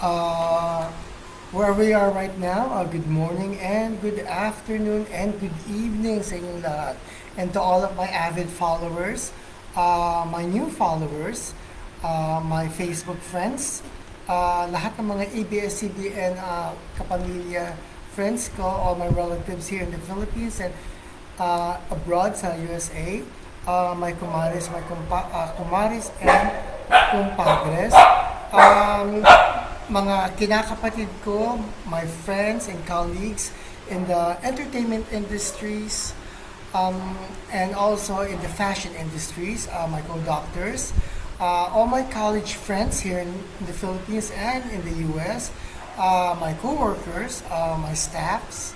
Uh, where we are right now, good morning and good afternoon and good evening sa inyong lahat. And to all of my avid followers, my new followers, my Facebook friends, lahat ng mga ABS-CBN kapamilya friends ko, all my relatives here in the Philippines and abroad sa USA, my kumaris, kumaris and kumpadres. Mga kinakapatid ko, my friends and colleagues in the entertainment industries, and also in the fashion industries, my co-doctors, all my college friends here in the Philippines and in the US, my co-workers, my staffs,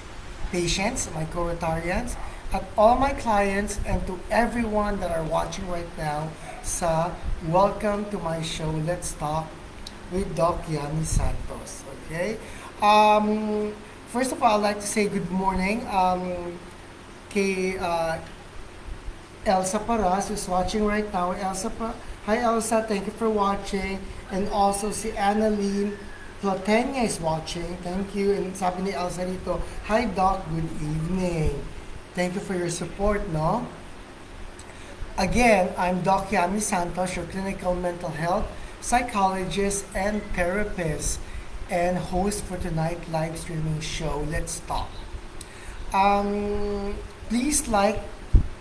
patients, my co-rotarians, at all my clients and to everyone that are watching right now sa Welcome to my show, Let's Talk with Doc Yammie Santos. Okay? First of all, I'd like to say good morning kay Elsa Paras, who's watching right now. Hi Elsa, thank you for watching. And also si Annalyn Plotenia is watching. Thank you. And sabi ni Elsa dito, hi Doc, good evening. Thank you for your support, no? Again, I'm Doc Yammie Santos, your clinical mental health psychologist and therapist and host for tonight's live streaming show, Let's Talk. Please like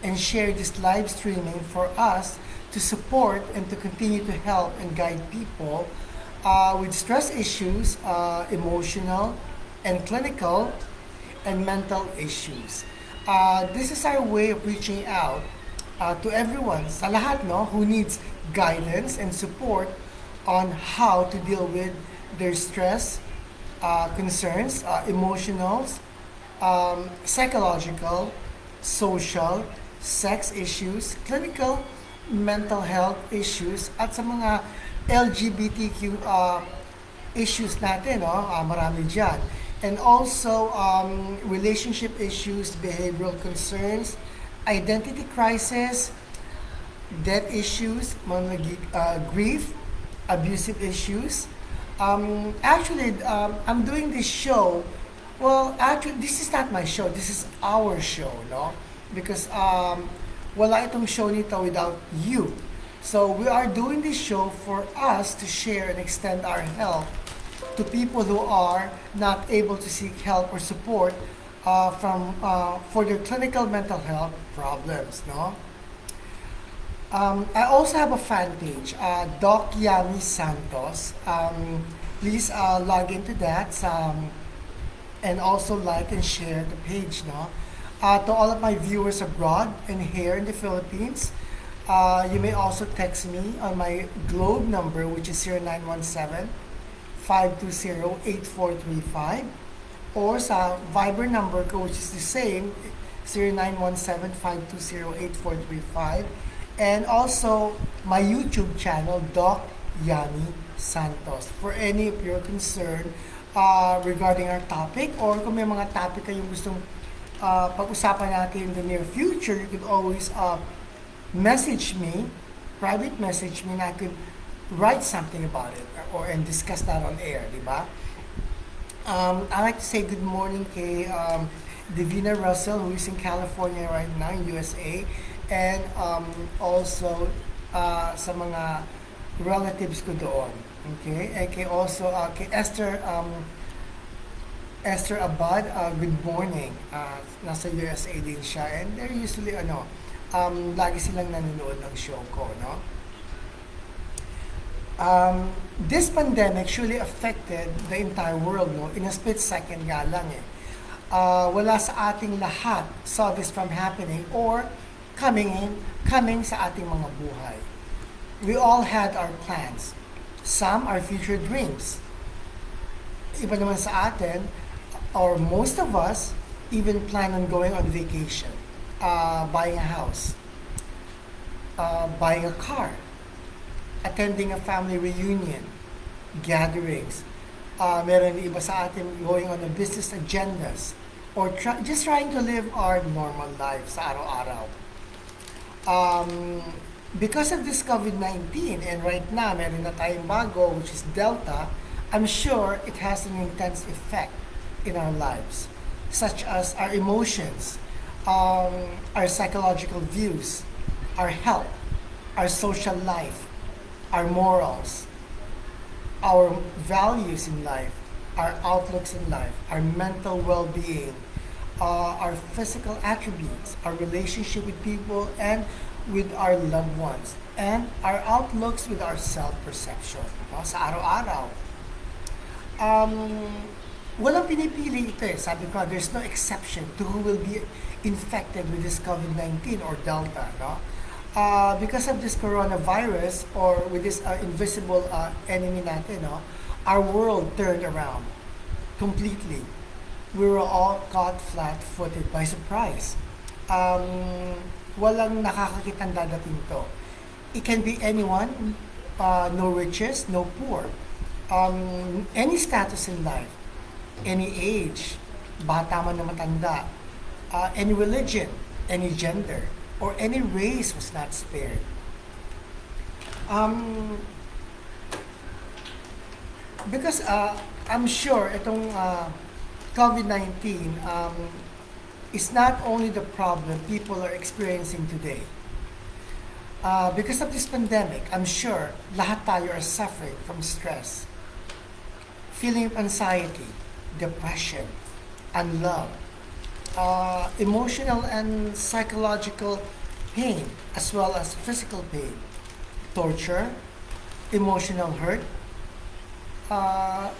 and share this live streaming for us to support and to continue to help and guide people with stress issues, emotional and clinical and mental issues. This is our way of reaching out to everyone, sa lahat, no, who needs guidance and support on how to deal with their stress, concerns, emotionals, psychological, social, sex issues, clinical, mental health issues, at sa mga LGBTQ issues natin, no? Marami dyan. And also, relationship issues, behavioral concerns, identity crisis, debt issues, mga grief, abusive issues. I'm doing this show. Well, actually, this is not my show. This is our show, no? Because wala itong show nito without you. So we are doing this show for us to share and extend our help to people who are not able to seek help or support for their clinical mental health problems, no? I also have a fan page, Doc Yammie Santos. Please log into that and also like and share the page, no? To all of my viewers abroad and here in the Philippines, you may also text me on my Globe number, which is 0917 520-8435, or sa Viber number ko, which is the same, 0917-520-8435, and also my YouTube channel, Doc Yammie Santos, for any of your concern regarding our topic, or kung may mga topic kayong gustong pag-usapan natin in the near future, you could always message me, private message me, and I could write something about it and discuss that on air, di ba? I'd like to say good morning kay Divina Russell, who is in California right now, in USA, and also sa mga relatives ko doon. Okay? And kay also kay Esther Abad, good morning. Nasa USA din siya, and they're usually lagi silang nanonood ng show ko, no? This pandemic surely affected the entire world, no? In a split second nga lang eh. Wala sa ating lahat saw this from happening or coming sa ating mga buhay. We all had our plans. Some are future dreams. Iba naman sa atin, or most of us, even plan on going on vacation, buying a house, buying a car, attending a family reunion, gatherings. Meron iba sa atin going on a business agendas, or just trying to live our normal life sa araw-araw. Because of this COVID-19, and right now, meron na tayong bago, which is Delta, I'm sure it has an intense effect in our lives, such as our emotions, our psychological views, our health, our social life, our morals, our values in life, our outlooks in life, our mental well being, our physical attributes, our relationship with people and with our loved ones, and our outlooks with our self perception. No? Sa araw-araw, um, walang pinipili ito eh. Sabi ko, there's no exception to who will be infected with this COVID-19 or Delta. No? Because of this coronavirus or with this invisible enemy natin, no? Our world turned around completely. We were all caught flat-footed by surprise. Walang nakakakitang dadating to. It can be anyone, no riches, no poor. Any status in life, any age, bata man na matanda, any religion, any gender, or any race was not spared. Um, because I'm sure itong COVID-19 is not only the problem people are experiencing today. Because of this pandemic, I'm sure lahat tayo are suffering from stress, feeling of anxiety, depression, unlove, emotional and psychological pain, as well as physical pain, torture, emotional hurt, uh,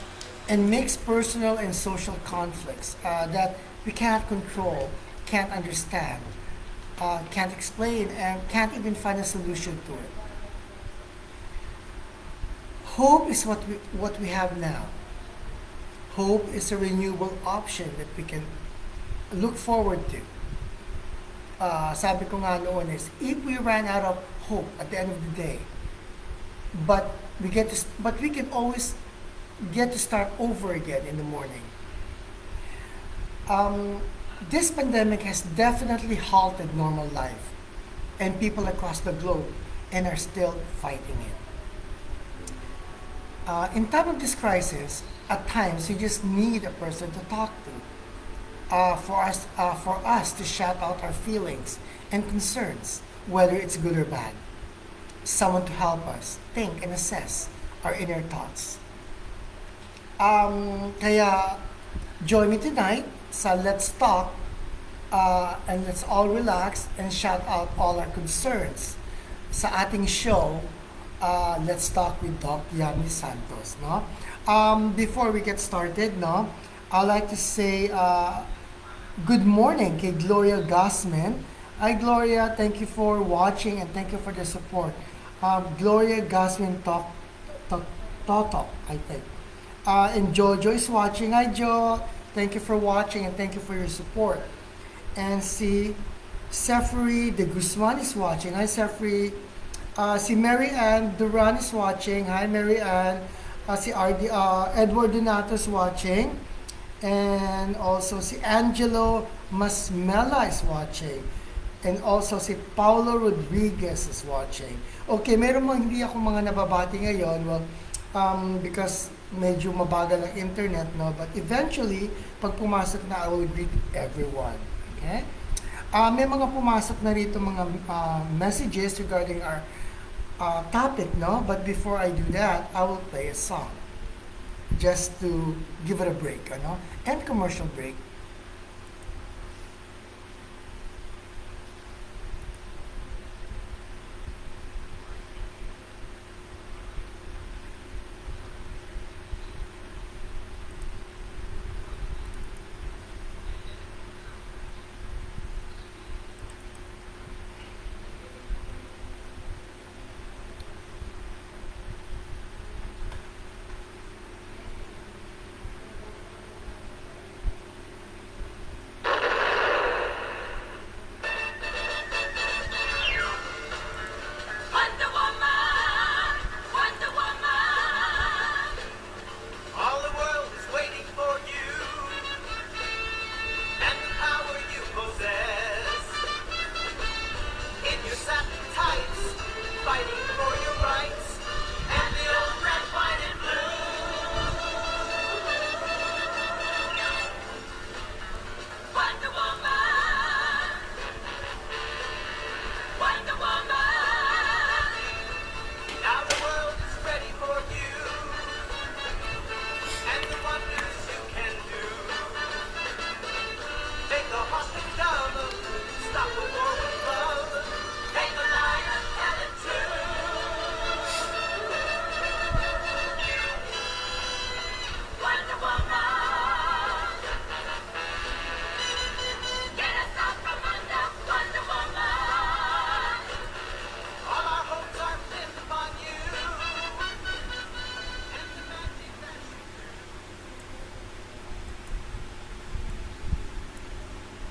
and mixed personal and social conflicts that we can't control, can't understand, can't explain, and can't even find a solution to it. Hope is what we have now. Hope is a renewable option that we can look forward to. Sabi ko nga noon is, if we ran out of hope at the end of the day, but but we can always get to start over again in the morning. This pandemic has definitely halted normal life and people across the globe and are still fighting it. In time of this crisis, at times you just need a person to talk to, for us to shout out our feelings and concerns, whether it's good or bad. Someone to help us think and assess our inner thoughts. Kaya join me tonight sa Let's Talk, and let's all relax and shout out all our concerns sa ating show, Let's Talk with Doc Yammie Santos. No? Before we get started, no, I'd like to say good morning kay Gloria Gassman. Hi Gloria, thank you for watching and thank you for the support. Gloria Gassman Toto, I think. And Jojo is watching. Hi Jo, thank you for watching and thank you for your support. And si Sefri de Guzman is watching. Hi Sefri. Si Mary Ann Duran is watching. Hi Mary Ann. Si Edward Donato is watching. And also si Angelo Masmela is watching. And also si Paulo Rodriguez is watching. Okay, meron mo hindi ako mga nababati ngayon. Well, because medyo mabagal ang internet, no? But eventually, pag pumasok na, I will greet everyone. Okay? May mga pumasok na rito mga messages regarding our topic, no? But before I do that, I will play a song just to give it a break, ano? And commercial break.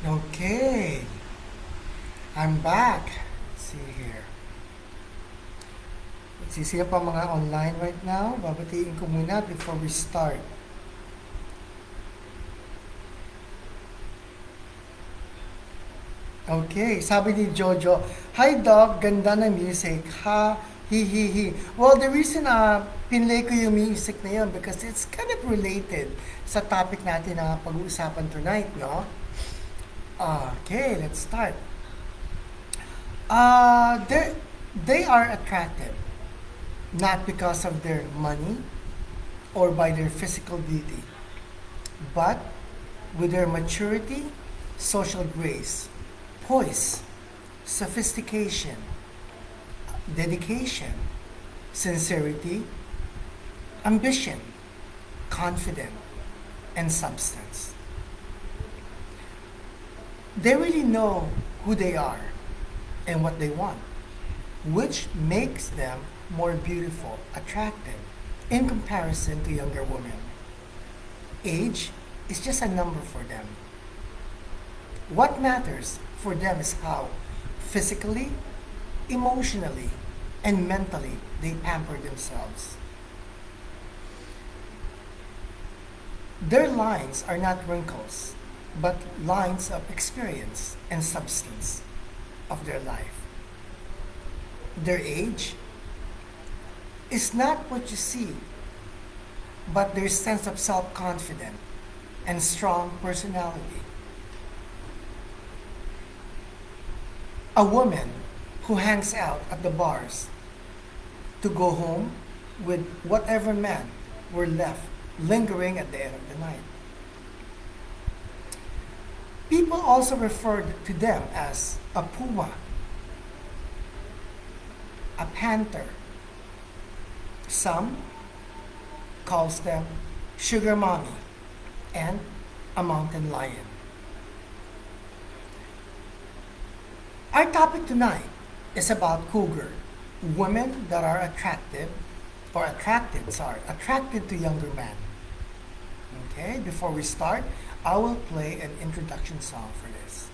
Okay, I'm back. Let's see here. Let's see, siya pa mga online right now. Babatiin ko muna before we start. Okay, sabi ni Jojo, Hi Doc, ganda ng music. Ha, hi hi hi. Well, the reason pinlay ko yung music na yun because it's kind of related sa topic natin na pag-uusapan tonight, no? Okay, let's start. Uh, they they are attractive not because of their money or by their physical beauty, but with their maturity, social grace, poise, sophistication, dedication, sincerity, ambition, confidence, and substance. They really know who they are and what they want, which makes them more beautiful, attractive in comparison to younger women. Age is just a number for them. What matters for them is how physically, emotionally, and mentally they pamper themselves. Their lines are not wrinkles, but lines of experience and substance of their life. Their age is not what you see, but their sense of self confidence and strong personality. A woman who hangs out at the bars to go home with whatever men were left lingering at the end of the night. People also referred to them as a puma, a panther. Some calls them sugar mommy and a mountain lion. Our topic tonight is about cougar, women that are attracted to younger men. Okay, before we start, I will play an introduction song for this.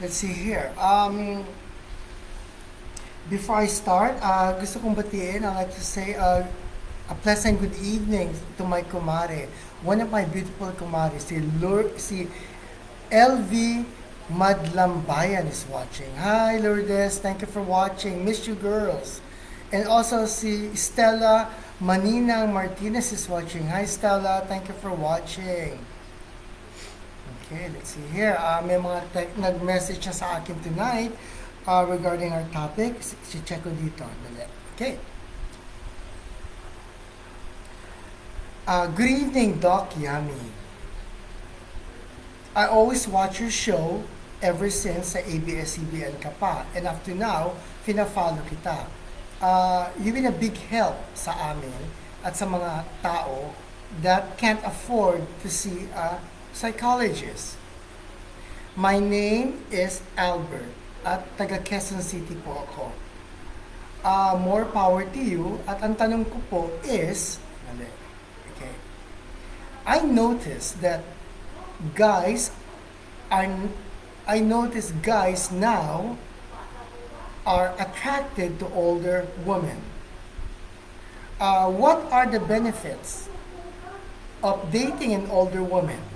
Let's see here. Before I start, gusto kong batiin. I'd like to say a pleasant good evening to my kumare. One of my beautiful kumare, si LV Madlambayan is watching. Hi Lourdes, thank you for watching. Miss you girls. And also si Stella Maninang Martinez is watching. Hi Stella, thank you for watching. Okay, let's see here. May mga nag-message na sa akin tonight regarding our topic. Si-check ko dito. Okay. Good evening, Doc Yammie. I always watch your show ever since sa ABS-CBN ka pa. And up to now, fina-follow kita. You've been a big help sa amin at sa mga tao that can't afford to see a psychologist. My name is Albert at taga Quezon City po ako. More power to you at ang tanong ko po is, okay, I noticed that guys are, I notice guys now are attracted to older women. What are the benefits of dating an older woman?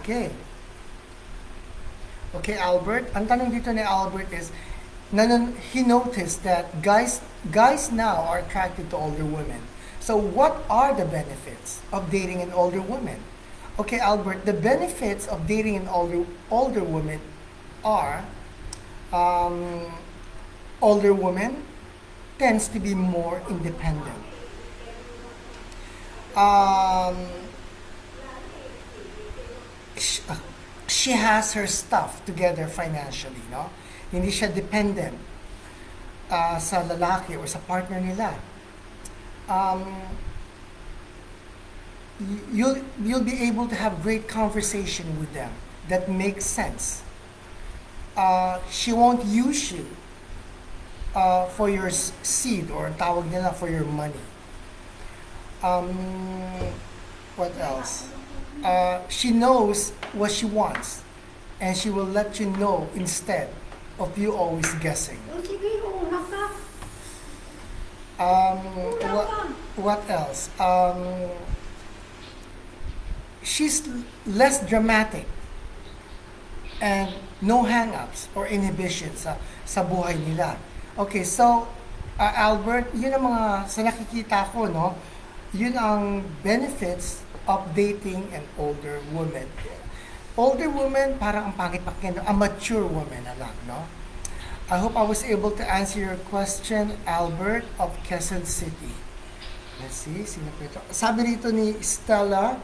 Okay. Okay, Albert. Ang tanong dito ni Albert is, he noticed that guys now are attracted to older women. So what are the benefits of dating an older woman? Okay, Albert, the benefits of dating an older woman are older woman tends to be more independent. She has her stuff together financially, no? Hindi siya dependent sa lalaki or sa partner nila. You'll be able to have great conversation with them that makes sense. She won't use you for your seed or tawag nila for your money. What else? She knows what she wants and she will let you know instead of you always guessing. What else? She's less dramatic and no hang-ups or inhibitions sa buhay nila. Okay, so Albert, yun ang mga sa nakikita ko, no? Yun ang benefits of dating an older woman. Older woman, parang ang pangit pakinggan, a mature woman na lang, no? I hope I was able to answer your question, Albert of Quezon City. Let's see, sino po ito? Sabi rito ni Stella,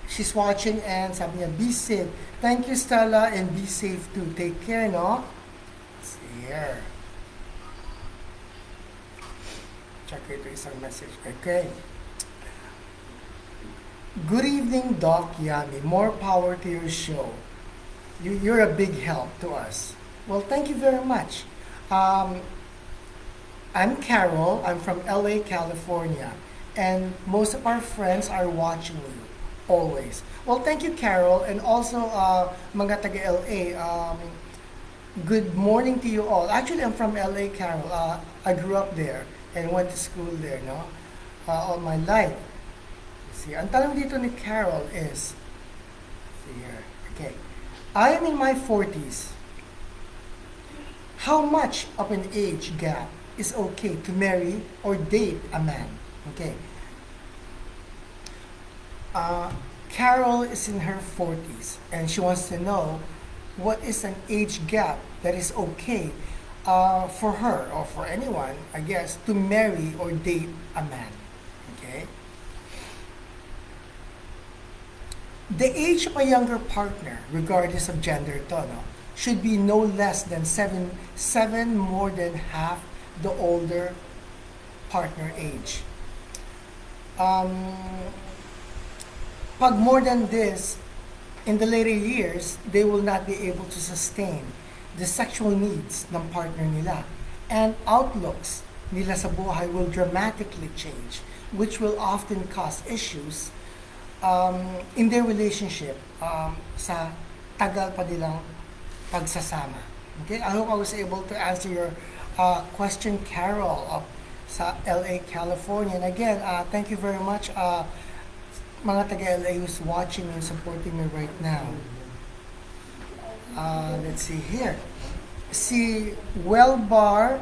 she's watching and sabi niya, be safe. Thank you, Stella, and be safe too. Take care, no? Let's see here. Check ito isang message. Okay. Good evening, Doc Yammie. More power to your show. You're a big help to us. Well, thank you very much. I'm Carol. I'm from LA, California. And most of our friends are watching you always. Well, thank you, Carol. And also, mga taga-LA, good morning to you all. Actually, I'm from LA, Carol. I grew up there and went to school there, no? All my life. See, ang tanong dito ni Carol is, see here, okay, I am in my 40s. How much of an age gap is okay to marry or date a man? Okay. Carol is in her 40s and she wants to know what is an age gap that is okay for her or for anyone, I guess, to marry or date a man. Okay. The age of a younger partner, regardless of gender, should be no less than seven more than half the older partner age. Pag more than this, in the later years, they will not be able to sustain the sexual needs ng partner nila. And outlooks nila sa buhay will dramatically change, which will often cause issues in their relationship sa tagal pa nilang pagsasama. Okay, I hope I was able to answer your question, Carol, of sa LA, California. And again, thank you very much, mga taga-LA who's watching and supporting me right now. Let's see here. Si Wellbar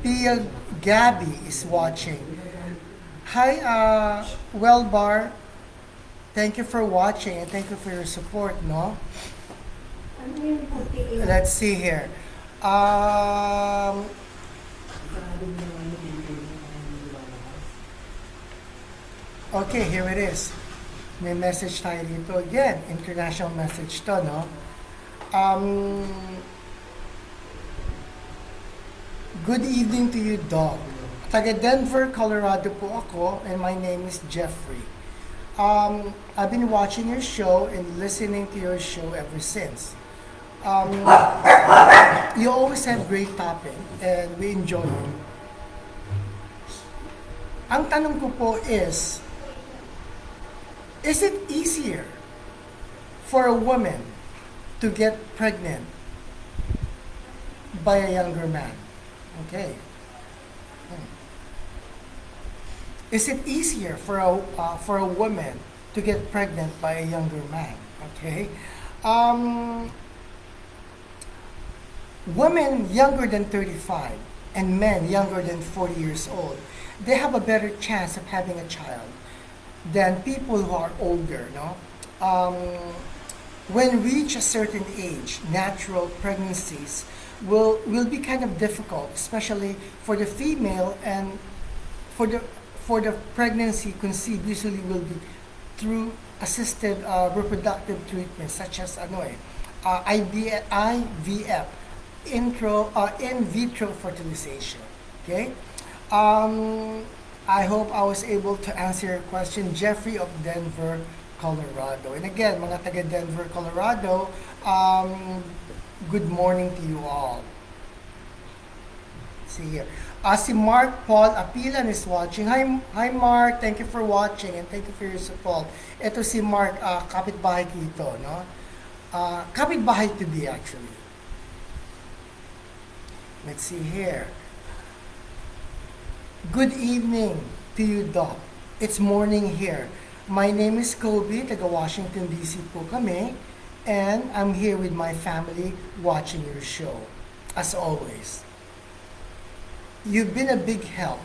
Pia Gabby is watching. Hi, Wellbar. Thank you for watching and thank you for your support, no? Let's see here. Um, okay, here it is. May message tayo dito. Again, international message to, no? Um, Good evening to you, Doc. Taga Denver, Colorado po ako, and my name is Jeffrey. I've been watching your show and listening to your show ever since. Um, you always have great topic, and we enjoy it. Ang tanong ko po is it easier for a woman to get pregnant by a younger man? Okay. Is it easier for a woman to get pregnant by a younger man? Okay. Women younger than 35 and men younger than 40 years old, they have a better chance of having a child than people who are older. No. When reach a certain age, natural pregnancies will be kind of difficult, especially for the female, and for the pregnancy conceived usually will be through assisted reproductive treatments such as IVF, in vitro fertilization. Okay. I hope I was able to answer your question, Jeffrey of Denver, Colorado. And again, mga taga Denver, Colorado, good morning to you all. See here. Si Mark Paul Apilan is watching. Hi Mark, thank you for watching and thank you for your support. Ito si Mark, kapitbahay ko ito, no? Kapitbahay to be actually. Let's see here. Good evening to you, Doc. It's morning here. My name is Kobe, taga Washington DC po kami. And I'm here with my family watching your show, as always. You've been a big help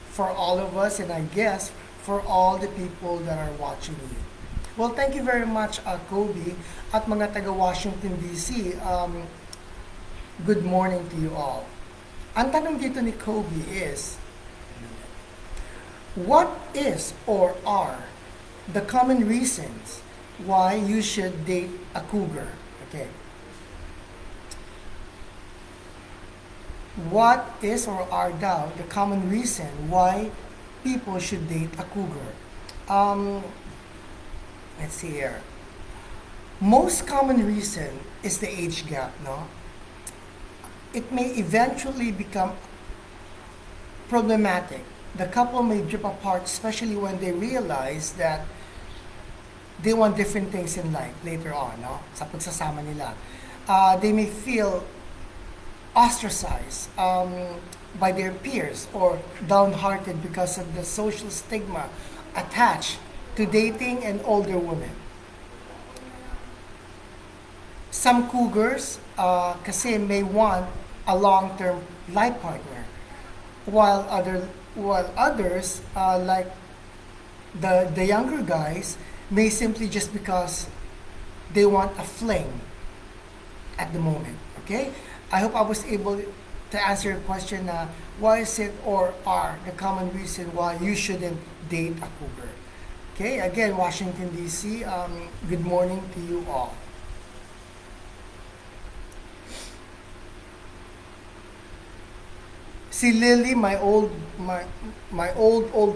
for all of us, and I guess for all the people that are watching you. Well, thank you very much, Kobe, at mga taga Washington DC. Good morning to you all. Ang tanong dito ni Kobe is, what is or are the common reasons why you should date a cougar? Okay. What is or are the common reason why people should date a cougar? Let's see here. Most common reason is the age gap, no? It may eventually become problematic. The couple may drift apart, especially when they realize that they want different things in life later on, no? Sa pagsasama nila. They may feel ostracized by their peers or downhearted because of the social stigma attached to dating an older woman. Some cougars kasi may want a long-term life partner, while others like the younger guys may simply just because they want a fling at the moment. Okay? I hope I was able to answer your question. Why is it or are the common reason why you shouldn't date a cougar? Okay? Again, Washington DC. Good morning to you all. Si Lily, my old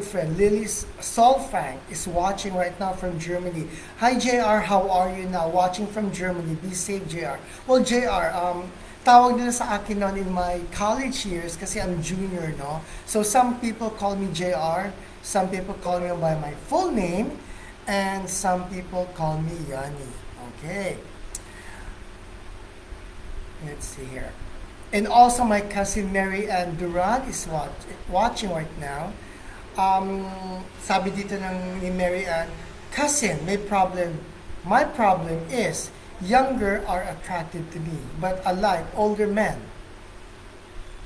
friend, Lily's Solfang is watching right now from Germany. Hi JR, how are you now? Watching from Germany. Be safe, JR. Well, JR, tawag nila sa akin noon in my college years kasi I'm junior, no? So some people call me JR, some people call me by my full name, and some people call me Yammie. Okay. Let's see here. And also my cousin Mary Ann Duran is watching right now. Sabi dito ni Mary Ann, cousin, may problem. My problem is, younger are attracted to me, but alike older men.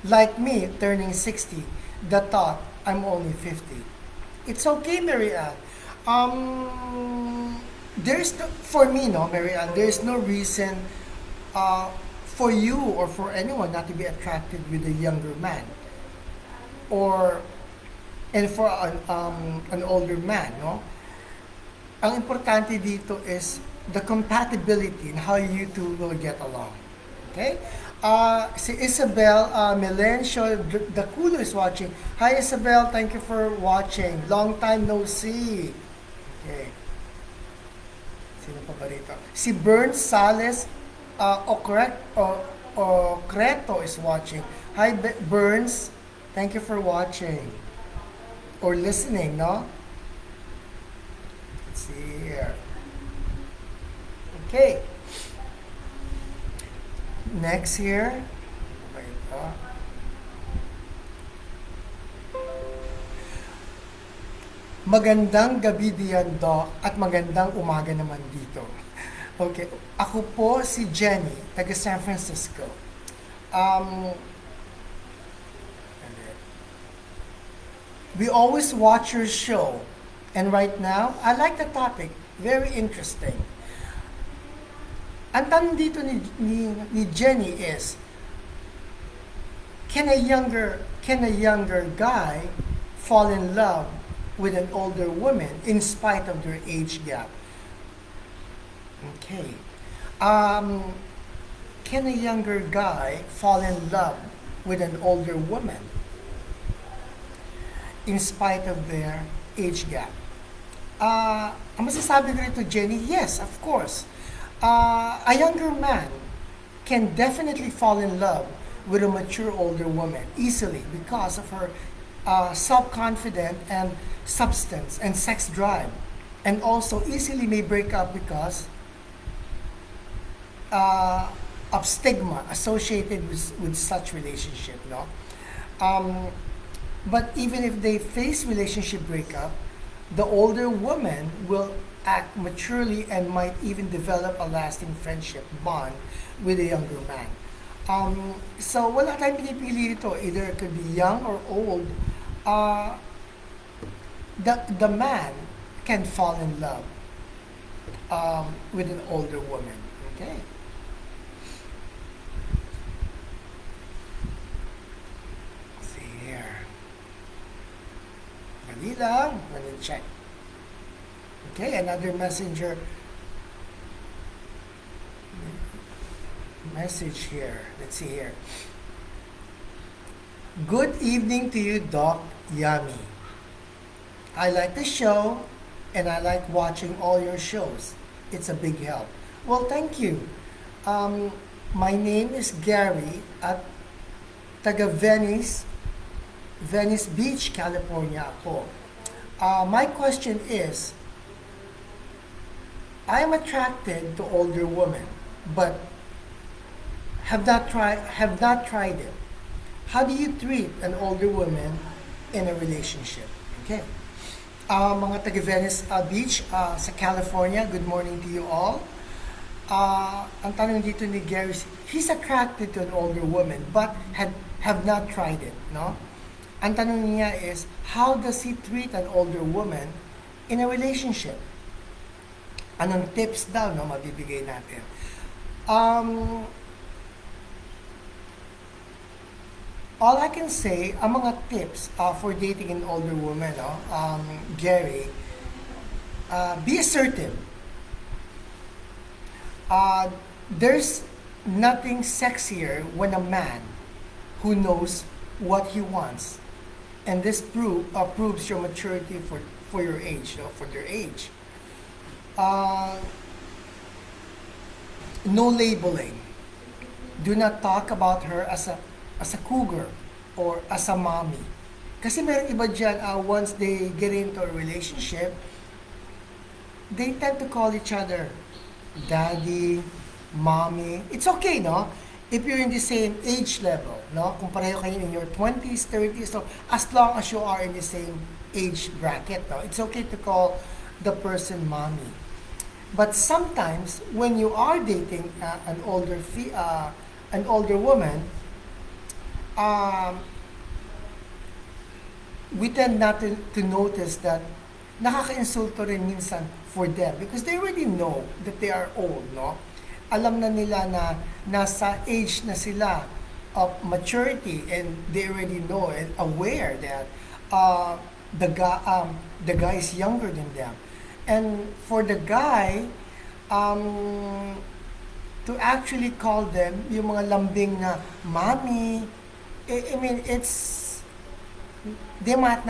Like me, turning 60, the thought I'm only 50. It's okay, Mary Ann. There's no, for me, no, Mary Ann, there's no reason uh, for you or for anyone not to be attracted with a younger man or and for an older man, no? Ang importante dito is the compatibility and how you two will get along. Okay? Si Isabel Melencio the Culo is watching. Hi Isabel, thank you for watching. Long time no see. Okay. Sino pa ba rito? Si Bern Sales Ocreto is watching. Hi Burns, thank you for watching or listening, no? Let's see here. Okay. Next here. Magandang gabi diyan, Doc, at magandang umaga naman dito. Okay, ako po si Jenny, taga San Francisco. We always watch your show, and right now, I like the topic. Very interesting. Ang tanong dito ni Jenny is, can a younger guy fall in love with an older woman in spite of their age gap? Okay. Can a younger guy fall in love with an older woman in spite of their age gap? Ang masasabi ko rito, Jenny, yes, of course. A younger man can definitely fall in love with a mature older woman easily because of her self-confident and substance and sex drive, and also easily may break up because of stigma associated with such relationship, no? But even if they face relationship breakup, the older woman will act maturely and might even develop a lasting friendship bond with a younger man. So wala tayong pinipili dito. Either it could be young or old. The man can fall in love with an older woman. Okay. Let's see here. Dali lang. Let me check. Okay, another message here. Let's see here. Good evening to you, Doc Yammie. I like the show and I like watching all your shows. It's a big help. Well, thank you. My name is Gary at taga Venice Beach, California ako. My question is, I am attracted to older women, but have not tried it. How do you treat an older woman in a relationship? Okay. Mga taga Venice Beach sa California, good morning to you all. Ang tanong dito ni Gary, he's attracted to an older woman, but have not tried it, no? Ang tanong niya is, how does he treat an older woman in a relationship? Anong tips daw, no, mabibigay natin? All I can say, ang mga tips for dating an older woman, no, Gary, be assertive. There's nothing sexier when a man who knows what he wants, and this proves your maturity for your age, no, for their age. No labeling. Do not talk about her as a cougar or as a mommy. Kasi meron iba dyan, once they get into a relationship, they tend to call each other daddy, mommy. It's okay, no? if you're in the same age level, no? Kung pareho kayo in your 20s, 30s, so as long as you are in the same age bracket, no? It's okay to call the person mommy. But sometimes when you are dating an older woman, um, we tend not to notice that nakaka-insulto rin minsan for them because they already know that they are old, no? Alam na nila na nasa age na sila of maturity and they already know and aware that uh, the guy is younger than them. And for the guy, um, to actually call them yung mga lambing na mommy, I mean, it's they might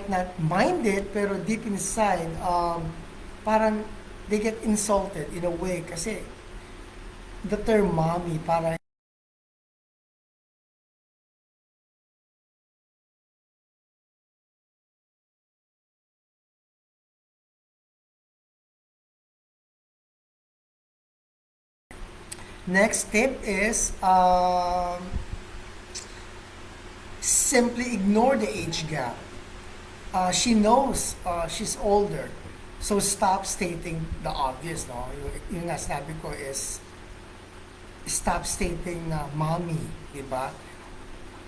not mind it, pero deep inside, parang they get insulted in a way kasi the term mommy para next tip is simply ignore the age gap. She knows she's older. So stop stating the obvious, no? Yung nga sinabi ko is stop stating na mommy, di ba?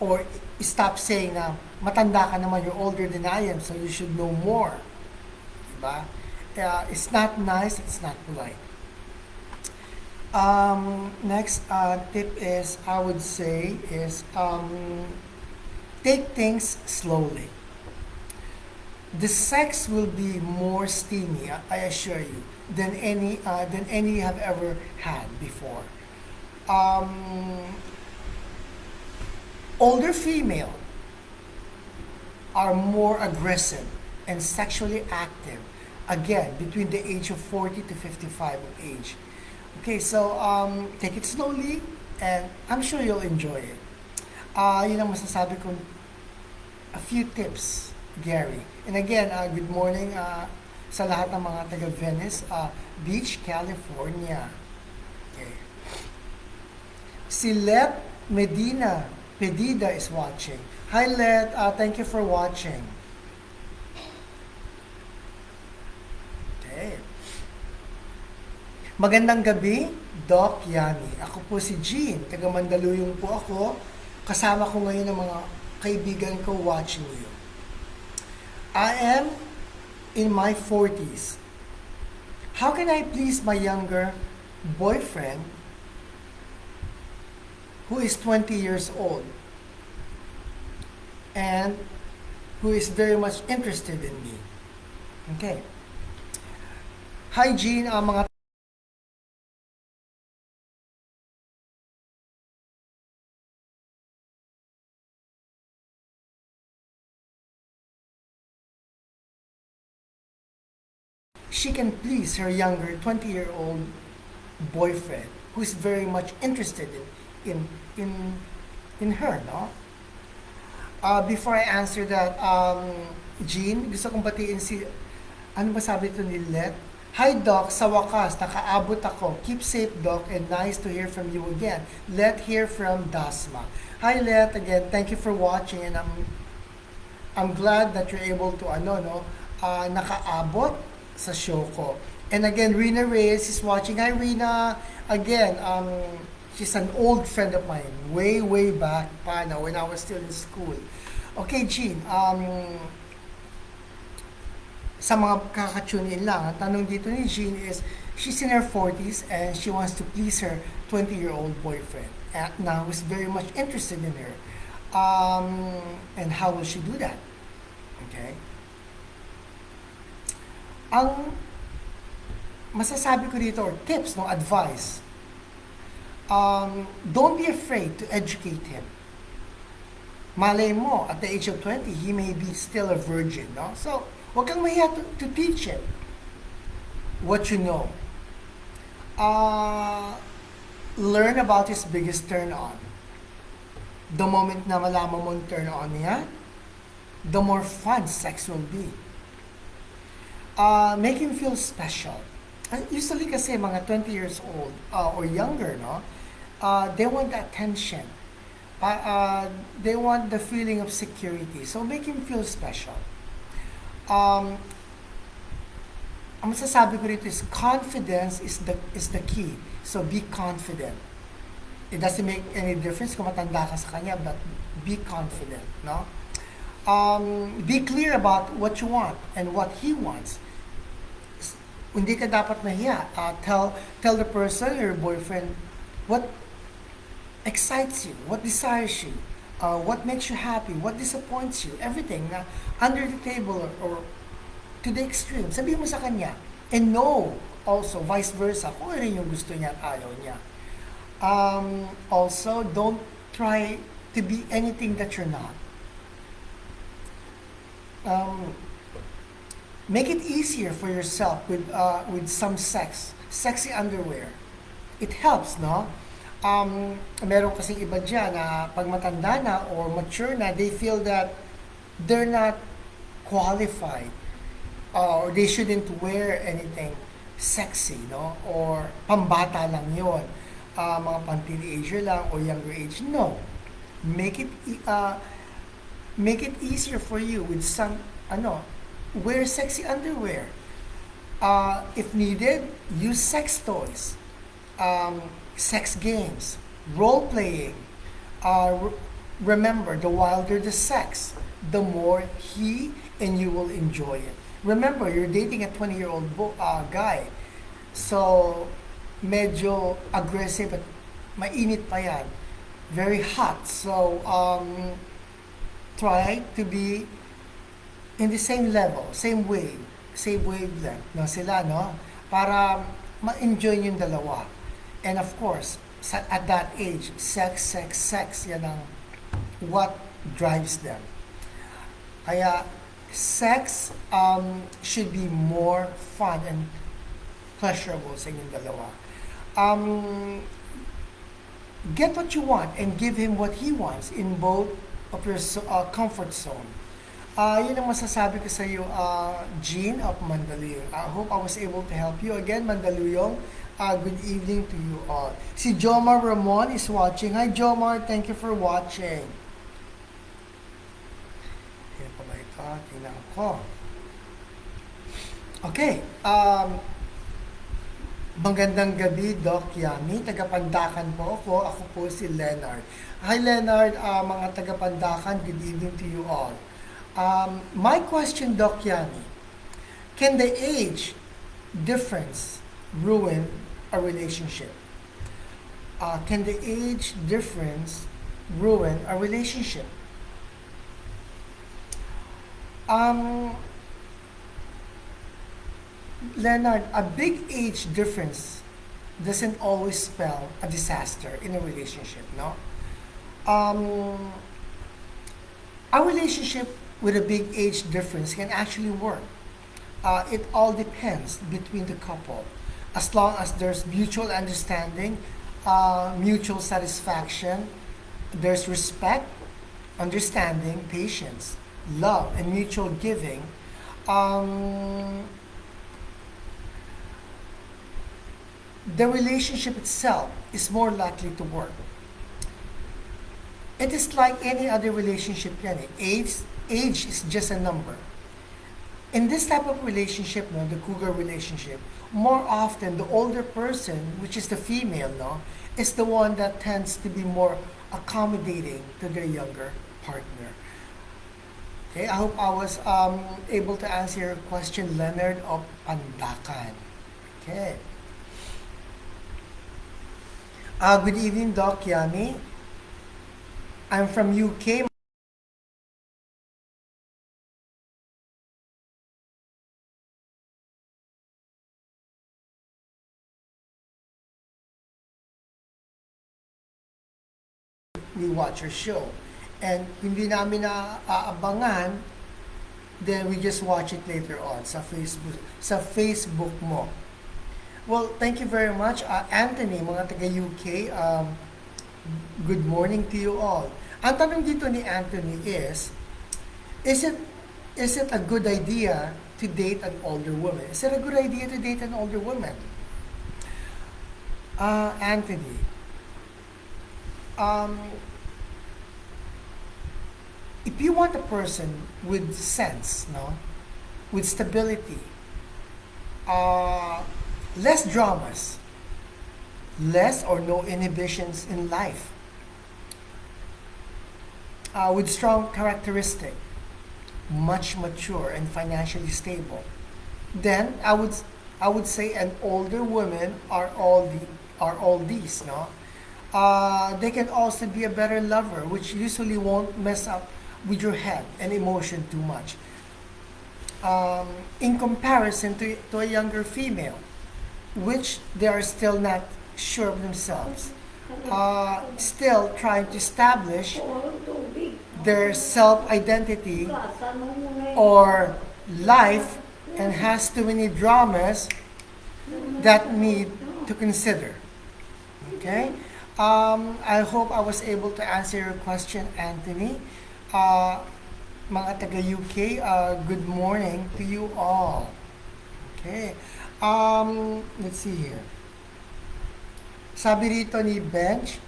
Or stop saying na matanda ka naman, you're older than I am, so you should know more. Di ba? It's not nice, it's not polite. Next tip is, I would say, is take things slowly. The sex will be more steamy, I assure you, than any you have ever had before. Um, Older female are more aggressive and sexually active. Again, between the age of 40 to 55 of age. Okay, so take it slowly, and I'm sure you'll enjoy it. Yun ang masasabi ko, a few tips, Gary. And again, good morning sa lahat ng mga taga Venice Beach, California. Okay. Si Let Pedida is watching. Hi Let, thank you for watching. Okay. Magandang gabi, Doc Yammie. Ako po si Jean, taga Mandaluyong po ako. Kasama ko ngayon ng mga kaibigan ko watching you. I am in my 40s. How can I please my younger boyfriend who is 20 years old and who is very much interested in me? Okay. Hi Jean, mga she can please her younger 20-year-old boyfriend who is very much interested in in in her, no? Before I answer that, Jean, gusto kong batiin si, ano ba sabi ito ni Let? Hi Doc, sa wakas, nakaabot ako. Keep safe Doc and nice to hear from you again. Let hear from Dasma. Hi Let, again, thank you for watching and I'm glad that you're able to nakaabot sa show ko. And again, Rina Reyes is watching. Hi Rina. Again, she's an old friend of mine, way back pa na when I was still in school. Okay, Jean, sa mga kakatune in lang, ang tanong dito ni Jean is, she's in her 40s and she wants to please her 20-year-old boyfriend now who's very much interested in her. And how will she do that? Okay? Ang masasabi ko dito, or tips, no, advice, don't be afraid to educate him. Malay mo, at the age of 20, he may be still a virgin, no? So, huwag kang mahiya to teach him what you know. Learn about his biggest turn on. The moment na malaman mo turn on niya, the more fun sex will be. Make him feel special. Usually kasi mga 20 years old or younger, no? They want the attention. They want the feeling of security. So make him feel special. Um, ang masasabi ko rito is confidence is the key. So be confident. It doesn't make any difference kung matanda ka sa kanya, but be confident, no? Be clear about what you want and what he wants. Hindi ka dapat mahiya. Tell the person, your boyfriend, what excites you, what desires you, what makes you happy, what disappoints you, everything na under the table or to the extreme. Sabihin mo sa kanya. And no, also, vice versa, kung ano yung gusto niya at ayaw niya. Also, don't try to be anything that you're not. Make it easier for yourself with some sexy underwear. It helps, no? Meron kasing iba dyan na pag matanda na or mature na, they feel that they're not qualified or they shouldn't wear anything sexy, no? Or pambata lang yon, mga pang-teenager lang or younger age. No. Make it easier for you with some, wear sexy underwear. If needed, use sex toys, sex games, role playing. Remember, the wilder the sex, the more he and you will enjoy it. Remember, you're dating a 20-year-old guy. So, medyo aggressive at mainit pa yan. Very hot. So, try to be in the same level, same wavelength, no, sila, no? Para ma-enjoy yung dalawa. And of course, at that age, sex, yan ang what drives them. Kaya, sex should be more fun and pleasurable sa inyong dalawa. Get what you want and give him what he wants in both of your comfort zone. Yun ang masasabi ko sa iyo, Jean of Mandaluyong. I hope I was able to help you. Again, Mandaluyong, good evening to you all. Si Jomar Ramon is watching. Hi, Jomar. Thank you for watching. Kaya pa ba ito? Tingnan ko. Okay. Magandang gabi, Doc Yammie. Tagapandakan po ako. Ako po si Leonard. Hi, Leonard. Mga tagapandakan, good evening to you all. My question, Doc Yammie, can the age difference ruin a relationship? Can the age difference ruin a relationship? Leonard, a big age difference doesn't always spell a disaster in a relationship, no? A relationship with a big age difference can actually work. It all depends between the couple. As long as there's mutual understanding, mutual satisfaction, there's respect, understanding, patience, love, and mutual giving, the relationship itself is more likely to work. It is like any other relationship yan. Age is just a number. In this type of relationship, no, the cougar relationship, more often the older person, which is the female, no, is the one that tends to be more accommodating to their younger partner. Okay, I hope I was able to answer your question, Leonard of Pandakan. Okay. Good evening, Doc Yammie. I'm from UK. We watch your show. And hindi namin naaabangan, then we just watch it later on sa Facebook mo. Well, thank you very much. Anthony, mga taga-UK, good morning to you all. Ang tanong dito ni Anthony is it a good idea to date an older woman? Is it a good idea to date an older woman? Anthony, um, if you want a person with sense, no, with stability, uh, less dramas, less or no inhibitions in life, with strong characteristic, much mature and financially stable, then I would say an older woman are all these, no. They can also be a better lover, which usually won't mess up with your head and emotion too much. In comparison to a younger female, which they are still not sure of themselves, still trying to establish their self-identity or life, and has too many dramas that need to consider. Okay? I hope I was able to answer your question, Anthony. Uh, mga taga-UK, good morning to you all. Okay. Let's see here. Sabi rito ni Bench,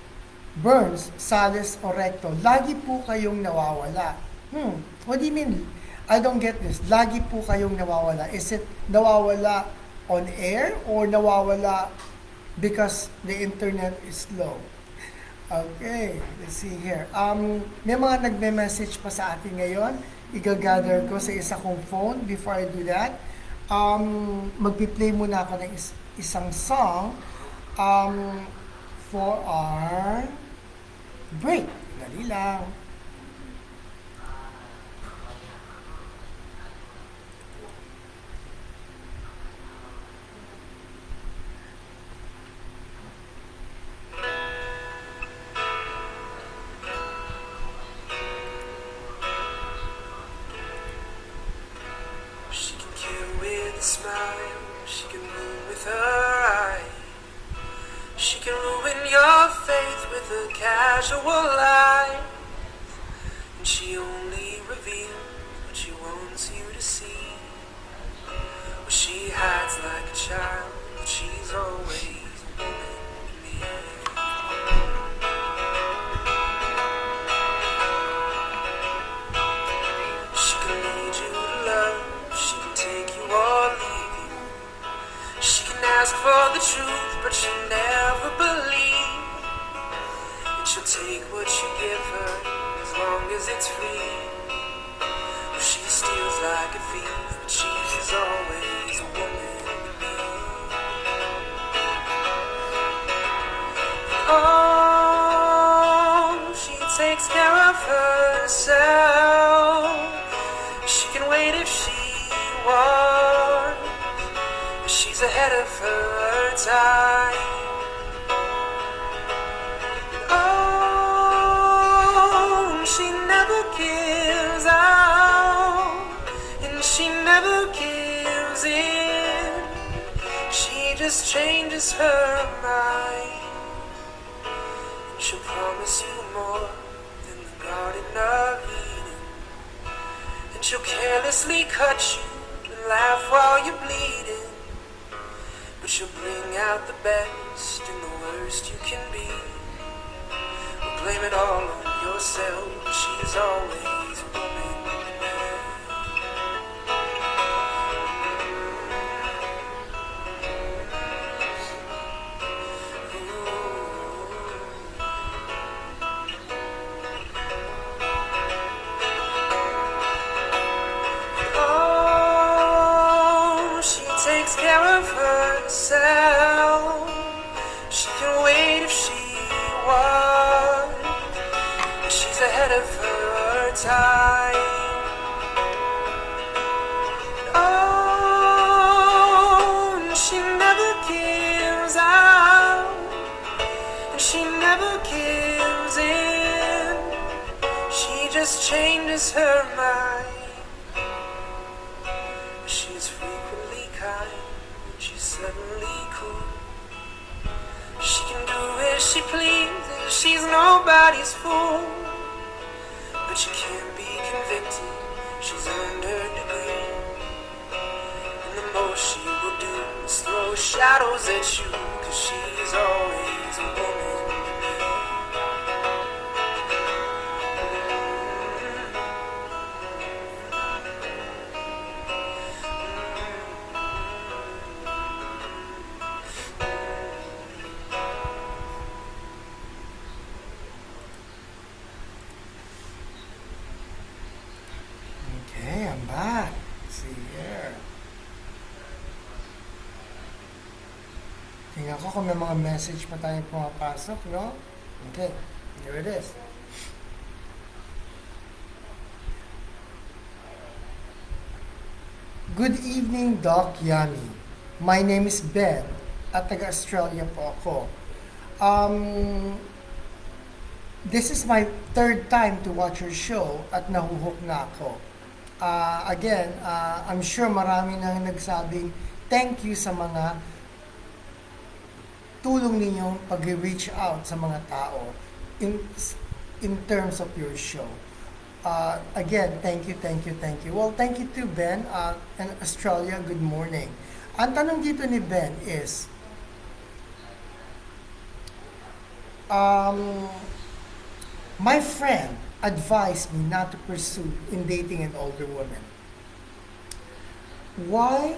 Burns, Sales, o Recto, lagi po kayong nawawala. What do you mean? I don't get this. Lagi po kayong nawawala. Is it nawawala on air or nawawala because the internet is slow? Okay, let's see here. May mga nagme-message pa sa atin ngayon. Igagather ko sa isa kong phone. Before I do that, magpi-play muna ako ng isang song for our break. Dali lang. She can kill with a smile, she can move with her eye. She can ruin your faith with a casual lie. And she only reveals what she wants you to see. Well, she hides like a child, but she's always a woman to me. She can lead you to love, she can take you or leave you. She can ask for the truth, but she'll never believe. And she'll take what you give her, as long as it's free. Well, she steals like a thief, but she's always a woman to me. Oh, she takes care of herself. She can wait if she wants. She's ahead of her time. Oh, she never gives out, and she never gives in. She just changes her mind. And she'll promise you more than the Garden of Eden. And she'll carelessly cut you and laugh while you're bleeding. But she'll bring out the best and the worst you can be. Well, blame it all on yourself, but she's always a woman to me. Oh, she takes care of herself. She can wait if she wants. She's ahead of her time. Oh, and she never gives out, and she never gives in. She just changes her mind. She's frequently kind, and she's suddenly cool. She can do as she pleases, she's nobody's fool. But you can't be convicted, she's earned her degree. all she will do is throw shadows at you, 'cause she's always a woman. Okay, I'm back. See here. Tingnan ko kung may mga message pa tayong pumapasok, no? Okay, here it is. Good evening, Doc Yammie. My name is Ben at taga-Australia po ako. This is my third time to watch your show at nahuhook na ako. Again, I'm sure marami nang nagsabing thank you sa mga tulong ninyong pag-reach out sa mga tao in terms of your show. Again, thank you, thank you, thank you. Well, thank you to Ben in Australia. Good morning. Ang tanong dito ni Ben is, my friend advised me not to pursue in dating an older woman. Why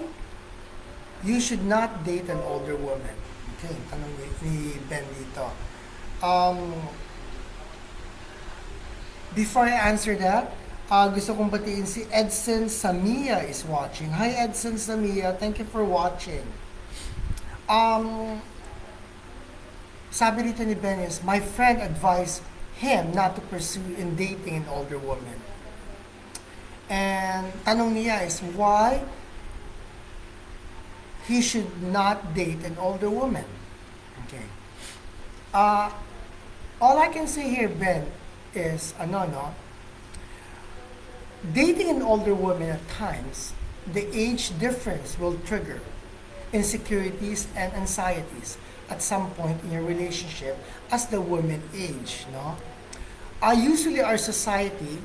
you should not date an older woman? Okay, tanong ni Ben dito. Before I answer that, gusto kong batiin si Edson Samia is watching. Hi Edson Samia, thank you for watching. Sabi dito ni Ben is, my friend advised him not to pursue in dating an older woman. And tanong niya is why he should not date an older woman. Okay. All I can say here, Ben, is dating an older woman at times, the age difference will trigger insecurities and anxieties at some point in your relationship as the woman age, no? Usually our society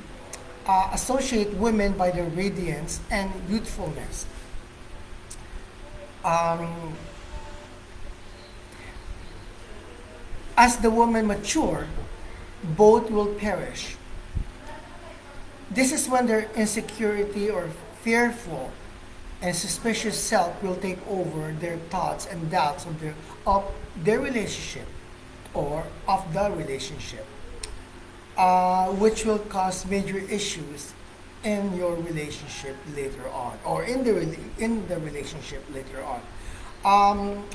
associate women by their radiance and youthfulness. As the woman mature, both will perish. This is when their insecurity or fearful and suspicious self will take over their thoughts and doubts of their relationship or of the relationship, which will cause major issues in your relationship later on, or in the relationship later on.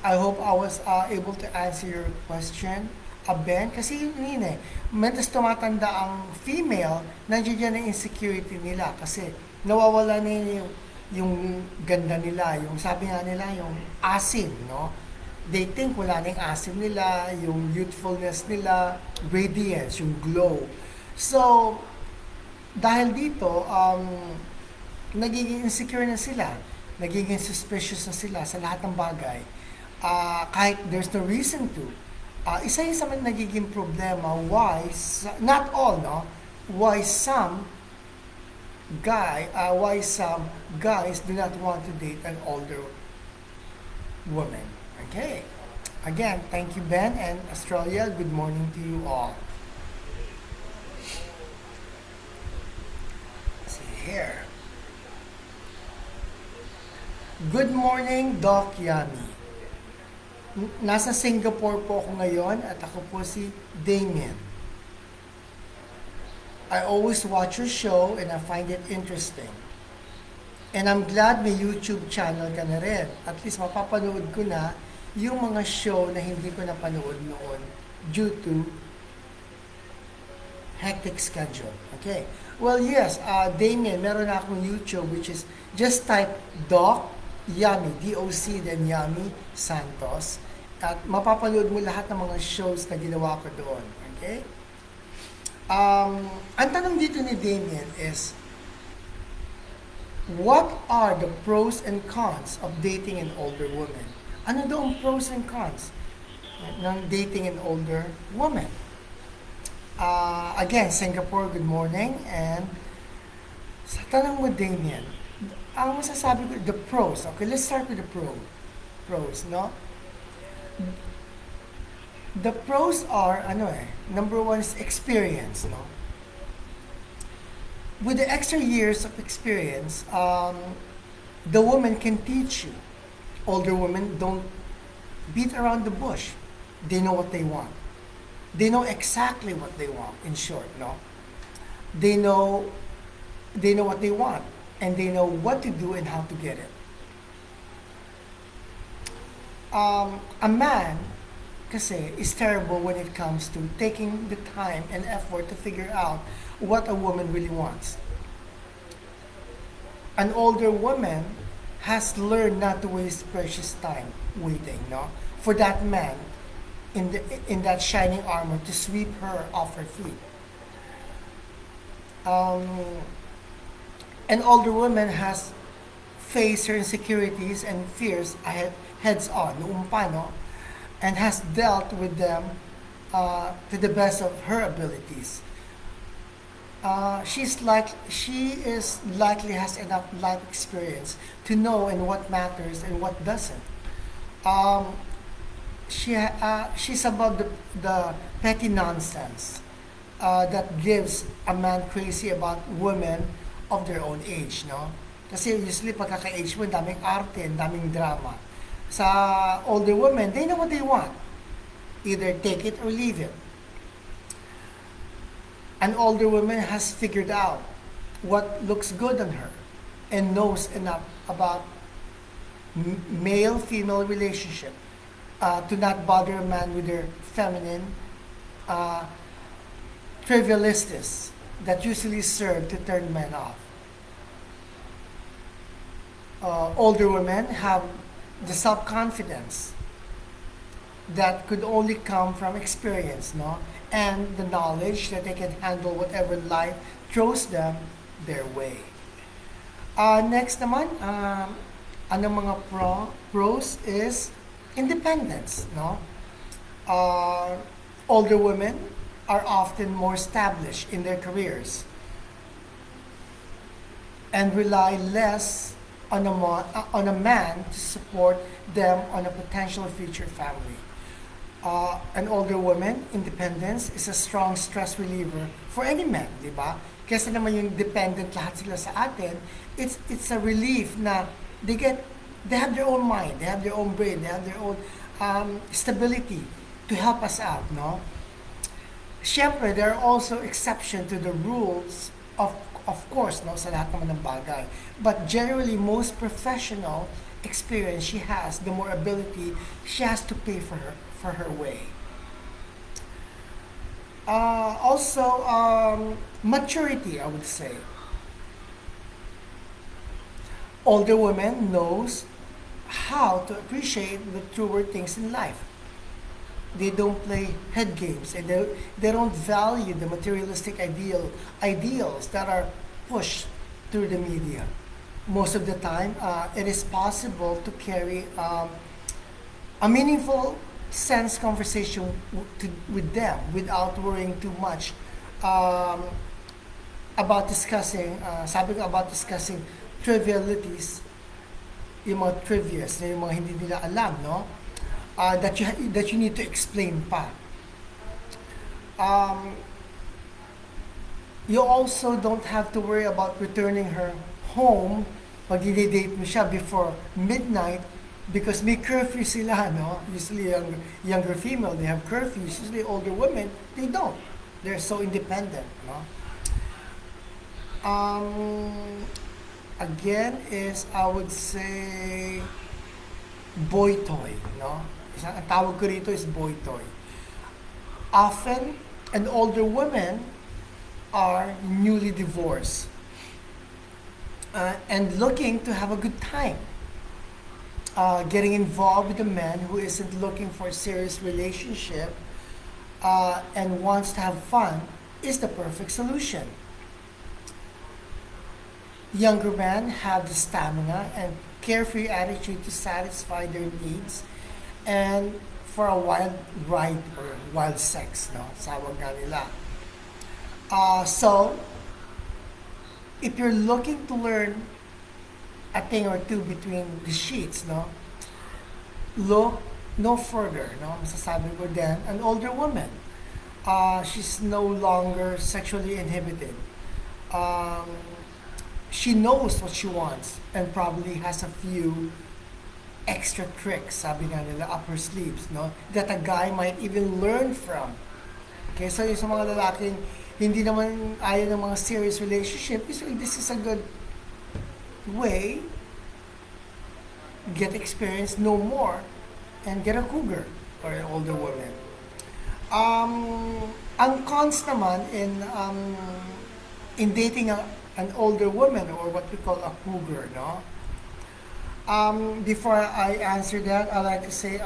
I hope I was able to answer your question, Ben, kasi yun eh, mentas tumatanda ang female, nandiyan dyan ang insecurity nila kasi nawawala na yung ganda nila, yung sabi nga nila, yung asim, no? They think wala na yung asim nila, yung youthfulness nila, radiance, yung glow. So, dahil dito, nagiging insecure na sila, nagiging suspicious na sila sa lahat ng bagay. Kahit there's no reason to. Isa yun sa mga nagiging problema why, not all, no? Why some guys do not want to date an older woman. Okay. Again, thank you, Ben, and Australia. Good morning to you all. Let's see here. Good morning, Doc Yammie. Nasa Singapore po ako ngayon at ako po si Damien. I always watch your show and I find it interesting. And I'm glad may YouTube channel ka na rin. At least mapapanood ko na yung mga show na hindi ko napanood noon due to hectic schedule. Okay. Well, yes, Damien, meron na akong YouTube which is just type Doc Yammie, D-O-C, then Yammie Santos. At mapapanood mo lahat ng mga shows na ginawa ko doon. Okay? Ang tanong dito ni Damien is, what are the pros and cons of dating an older woman? Ano daw ang pros and cons ng dating an older woman? Again, Singapore, good morning. And sa tanong mo, Damien, Ang masasabi ko, the pros. Okay, let's start with the pros, no? The pros are, number one is experience, no? With the extra years of experience, the woman can teach you. Older women don't beat around the bush. They know what they want. They know exactly what they want, in short, no? They know they know what they want and they know what to do and how to get it. A man kasi is terrible when it comes to taking the time and effort to figure out what a woman really wants. An older woman has learned not to waste precious time waiting, no, for that man in that shining armor to sweep her off her feet. Um, an older woman has faced her insecurities and fears heads on, noong pa, no, and has dealt with them to the best of her abilities. She is likely has enough life experience to know and what matters and what doesn't. Um, she's above the petty nonsense that gives a man crazy about women of their own age, no? Kasi usually pagkaka-age mo, daming arte, daming drama. Sa older women, they know what they want. Either take it or leave it. An older woman has figured out what looks good on her and knows enough about male-female relationship to not bother a man with their feminine uh, trivialities that usually serve to turn men off. Older women have the self-confidence that could only come from experience, no? And the knowledge that they can handle whatever life throws them their way. Next naman, ano mga pros is independence, no? Older women are often more established in their careers and rely less on a man to support them on a potential future family. An older woman, independence is a strong stress reliever for any man, di ba? Kasi naman yung dependent lahat sila sa atin, it's a relief na they have their own mind, they have their own brain, they have their own stability to help us out, no? Siyempre, there are also exceptions to the rules of course, no, sa lahat naman ng bagay. But generally, most professional experience she has, the more ability she has to pay for her way. Also, maturity, I would say. Older women knows how to appreciate the truer things in life. They don't play head games and they don't value the materialistic ideals that are pushed through the media. Most of the time, it is possible to carry a meaningful sense conversation with them without worrying too much about discussing, about discussing trivialities, yung mga trivias, yung mga hindi nila alam, no? That you need to explain pa. You also don't have to worry about returning her home pag i-date mo siya before midnight because may curfew sila, no? Usually younger female, they have curfews. Usually older women, they don't. They're so independent, no? Again is, I would say, boy toy, no? Ang tawag ko rito is boy toy. Often, an older women are newly divorced and looking to have a good time. Getting involved with a man who isn't looking for a serious relationship and wants to have fun is the perfect solution. Younger men have the stamina and carefree attitude to satisfy their needs and for a wild ride or wild sex, no? Sawag nga nila. So, if you're looking to learn a thing or two between the sheets, no? Look no further, no? Masasabi ko din, an older woman. She's no longer sexually inhibited. Um, she knows what she wants and probably has a few extra tricks, sabi nga nila, up her sleeves, no? That a guy might even learn from. Okay, so yung sa mga lalaking hindi naman ayaw ng mga serious relationship, usually this is a good way, get experience, know more, and get a cougar or an older woman. Ang cons naman in dating an older woman or what we call a cougar, no? Before I answer that, I like to say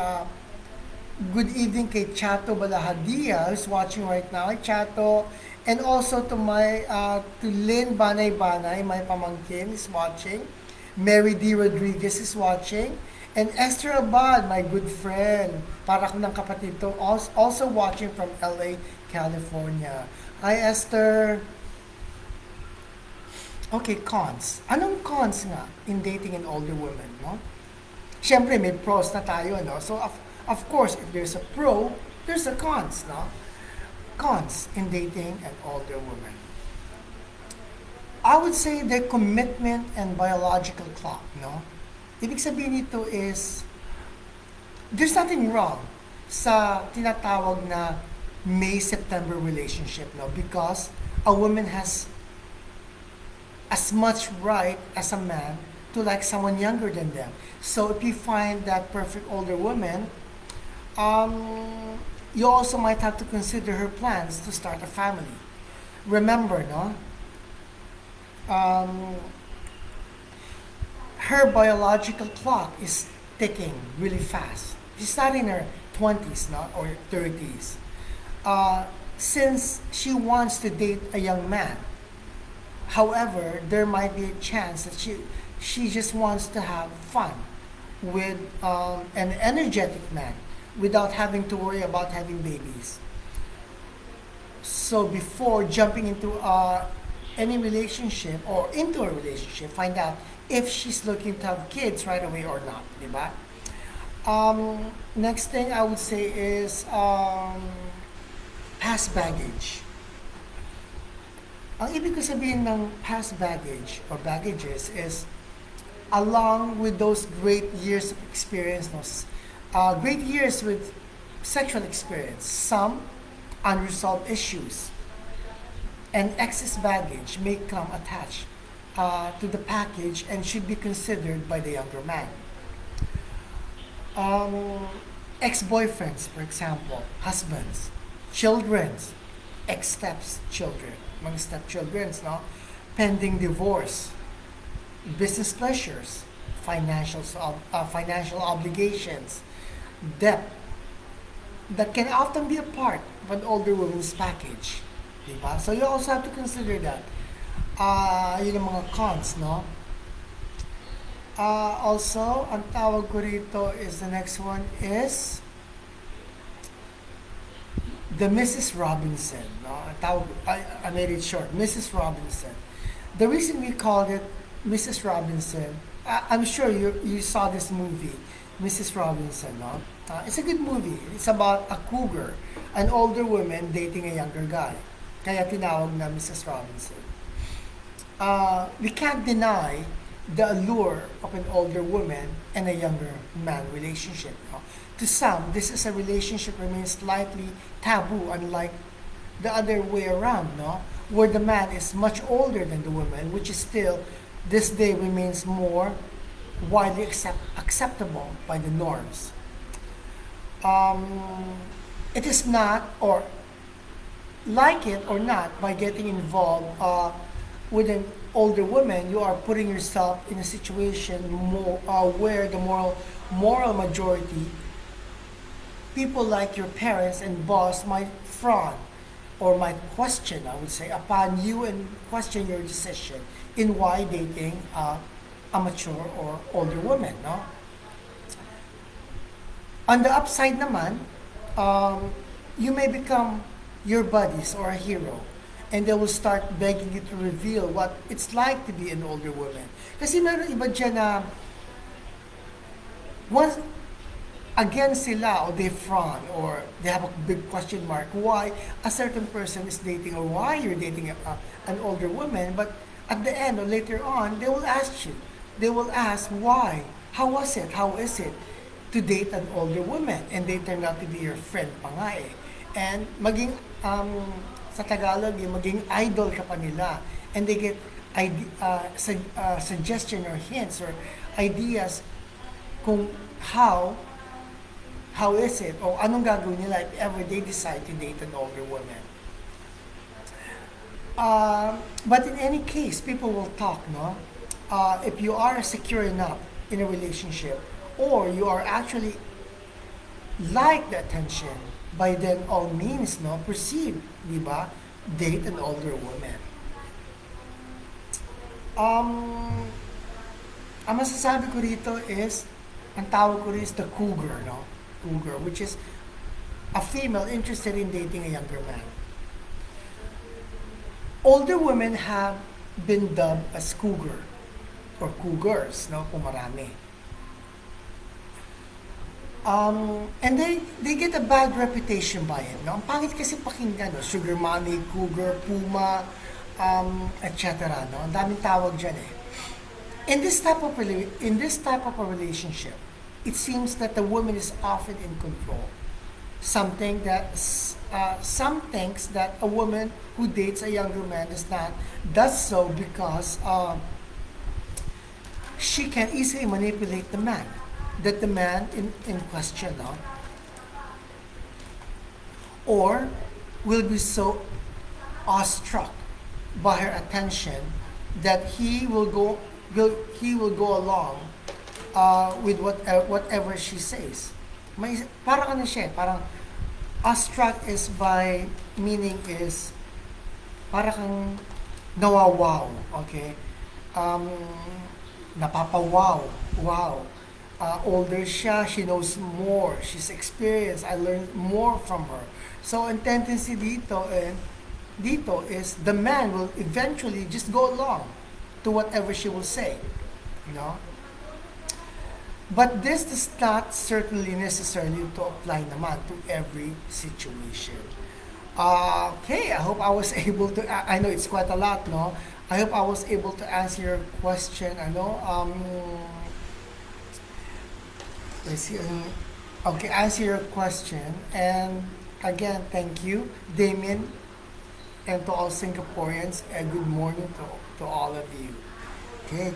good evening kay Chato Balahadia who's watching right now. Hi, Chato. And also to Lynn Banay Banay, my pamangkin, is watching. Mary D. Rodriguez is watching. And Esther Abad, my good friend, para ko ng kapatid to, also watching from LA, California. Hi, Esther. Okay, cons. Anong cons nga in dating an older woman, no? Siyempre, may pros na tayo, no? So, of course, if there's a pro, there's a cons, no? Cons in dating an older woman. I would say the commitment and biological clock, no? Ibig sabihin nito is, there's nothing wrong sa tinatawag na May-September relationship, no? Because a woman has as much right as a man to like someone younger than them. So if you find that perfect older woman, you also might have to consider her plans to start a family. Remember, no? Her biological clock is ticking really fast. She's not in her 20s, no? Or 30s. Since she wants to date a young man, however, there might be a chance that she just wants to have fun with an energetic man without having to worry about having babies. So before jumping into any relationship or into a relationship, find out if she's looking to have kids right away or not, diba? Next thing I would say is past baggage. Ang ibig ko sabihin ng past baggage or baggages is along with those great years of experience, great years with sexual experience, some unresolved issues and excess baggage may come attached to the package and should be considered by the younger man. Ex-boyfriends, for example, husbands, children's, ex-stepchildren, mga stepchildren's, no? Pending divorce, business pleasures, financial obligations, debt that can often be a part of an older woman's package. Diba? So you also have to consider that. Yun ang mga cons, no? Also, ang tawag ko rito is the next one is the Mrs. Robinson. No? I made it short. Mrs. Robinson. The reason we called it Mrs. Robinson, I'm sure you saw this movie, Mrs. Robinson. No? It's a good movie. It's about a cougar, an older woman dating a younger guy. Kaya tinawag na Mrs. Robinson. We can't deny the allure of an older woman and a younger man relationship. No? To some, this is a relationship remains slightly taboo, unlike the other way around, no? Where the man is much older than the woman, which is still, this day remains more widely acceptable by the norms. It is not, or like it or not, by getting involved with an older woman, you are putting yourself in a situation where the moral majority, people like your parents and boss, might frown or might question, I would say, upon you and question your decision in why dating a mature or older woman, no? On the upside naman, you may become your buddies or a hero and they will start begging you to reveal what it's like to be an older woman. Kasi meron iba dyan na once again sila or they frown or they have a big question mark why a certain person is dating or why you're dating an older woman, but at the end or later on they will ask you, they will ask why, how is it to date an older woman, and they turn out to be your friend pa nga eh. And maging sa Tagalog yung maging idol ka pa nila, and they get suggestion or hints or ideas kung how is it o anong gagawin nila if ever they decide to date an older woman. But in any case, people will talk, no? If you are secure enough in a relationship or you are actually like the attention, by then all means, no, proceed, di ba? Date an older woman. Ang masasabi ko rito is, ang tawag ko rin is the COUGAR, no? COUGAR, which is a female interested in dating a younger man. Older women have been dubbed as COUGAR or COUGARs, no? Kung marami. And they get a bad reputation by it, no? Ang pangit kasi pakinggan, no? Sugar mommy, COUGAR, puma, etc. No? Ang daming tawag dyan eh. In this type of a relationship, it seems that the woman is often in control. Some thinks that a woman who dates a younger man does so because she can easily manipulate the man. That the man in question, no? Or will be so awestruck by her attention that he will go along with whatever she says. Parang ano siya, parang awestruck is by meaning is parang kang nawawaw, okay? Napapawaw, wow. Older siya, she knows more, she's experienced, I learned more from her. So ang tendency dito is the man will eventually just go along to whatever she will say, you know. But this is not certainly necessarily to apply naman to every situation. Okay, I hope I was able to, I know it's quite a lot, no? I hope I was able to answer your question, let's see, okay, answer your question. And again, thank you, Damien, and to all Singaporeans, and good morning to all of you. Okay,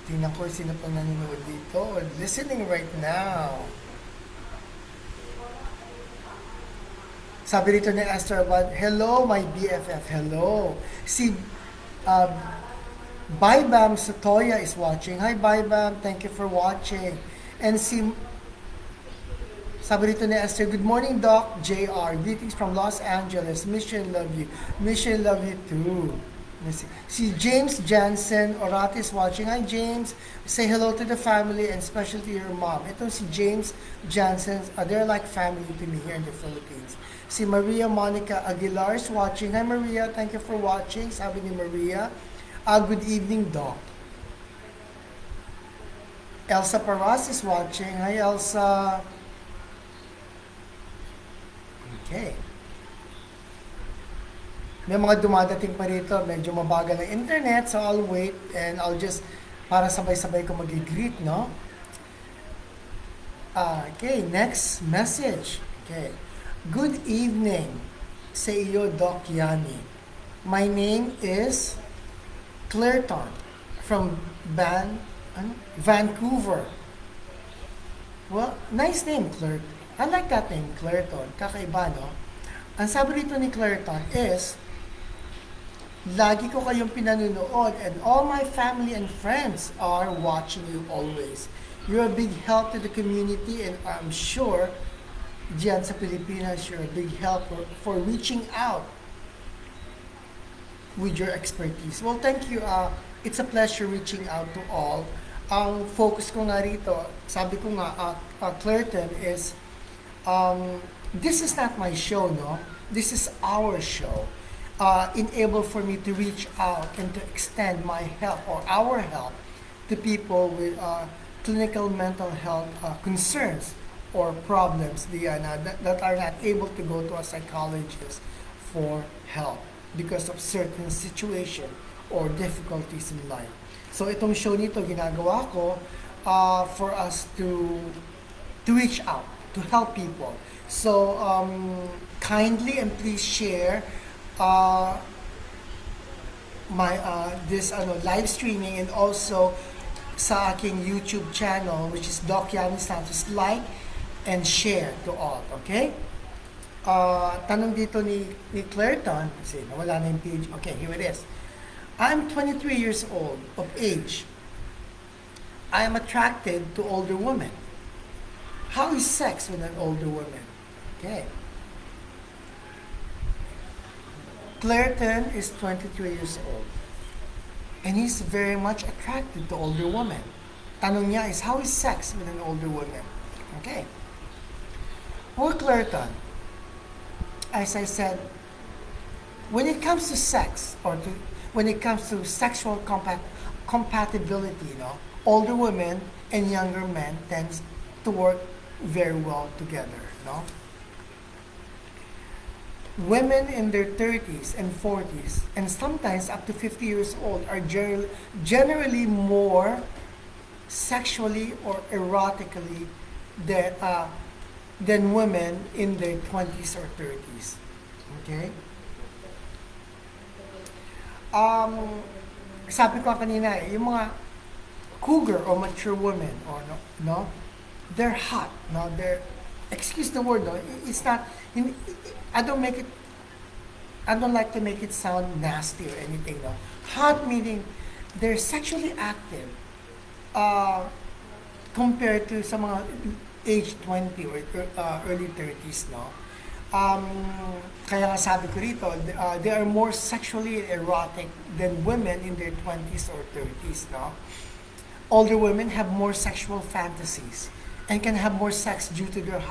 tingnan ko sino pa nanonood dito, listening right now. Sabi rito ni Esther Abad, hello my BFF, hello. Si Baibam Satoya is watching. Hi Baibam, thank you for watching. And sabi rito ni Esther, good morning Doc JR, greetings from Los Angeles, mission love you. Mission love you too. Si James Jansen Orati is watching. Hi James, say hello to the family and especially to your mom. Ito si James Jansen, they're like family to me here in the Philippines. Si Maria Monica Aguilar is watching. Hi Maria, thank you for watching. Sabi ni Maria, good evening Doc. Elsa Paras is watching. Hi Elsa. Okay. May mga dumadating pa rito, medyo mabagal ang internet, so I'll wait and I'll just, para sabay-sabay ko mag-greet, no? Okay, next message. Okay. Good evening sa iyo, Doc Yammie. My name is Clairton from Vancouver. Well, nice name, Clairton. I like that name, Clairton. Kakaiba, no? Ang sabi rito ni Clairton is, lagi ko kayong pinanunood and all my family and friends are watching you always. You're a big help to the community and I'm sure diyan sa Pilipinas, you're a big help for reaching out with your expertise. Well, thank you. It's a pleasure reaching out to all. Ang focus ko nga rito, sabi ko nga, Clairton, is this is not my show, no? This is our show. enable for me to reach out and to extend my help or our help to people with clinical mental health concerns or problems that are not able to go to a psychologist for help because of certain situation or difficulties in life. So itong show nito ginagawa ko for us to reach out, to help people. So kindly and please share my this live streaming and also sa aking YouTube channel which is Doc Yammie Santos. Like and share to all, okay? Tanong dito ni Clareton, kasi nawala na yung page. Okay, here it is. I'm 23 years old of age. I am attracted to older women. How is sex with an older woman? Okay. Clareton is 23 years old. And he's very much attracted to older women. Tanong niya is, how is sex with an older woman? Okay. Well, Clareton, as I said, when it comes to sex, when it comes to sexual compatibility, older women and younger men tends to work very well together, Women in their 30s and 40s, and sometimes up to 50 years old, are generally more sexually or erotically than women in their 20s or 30s. Okay? Sabi ko kanina, yung mga cougar or mature women, or they're hot, they're, excuse the word, it's not, I don't like to make it sound nasty or anything, Hot meaning they're sexually active compared to sa mga age 20 or early 30s, Kaya nga sabi ko rito, they are more sexually erotic than women in their 20s or 30s, Older women have more sexual fantasies and can have more sex due to their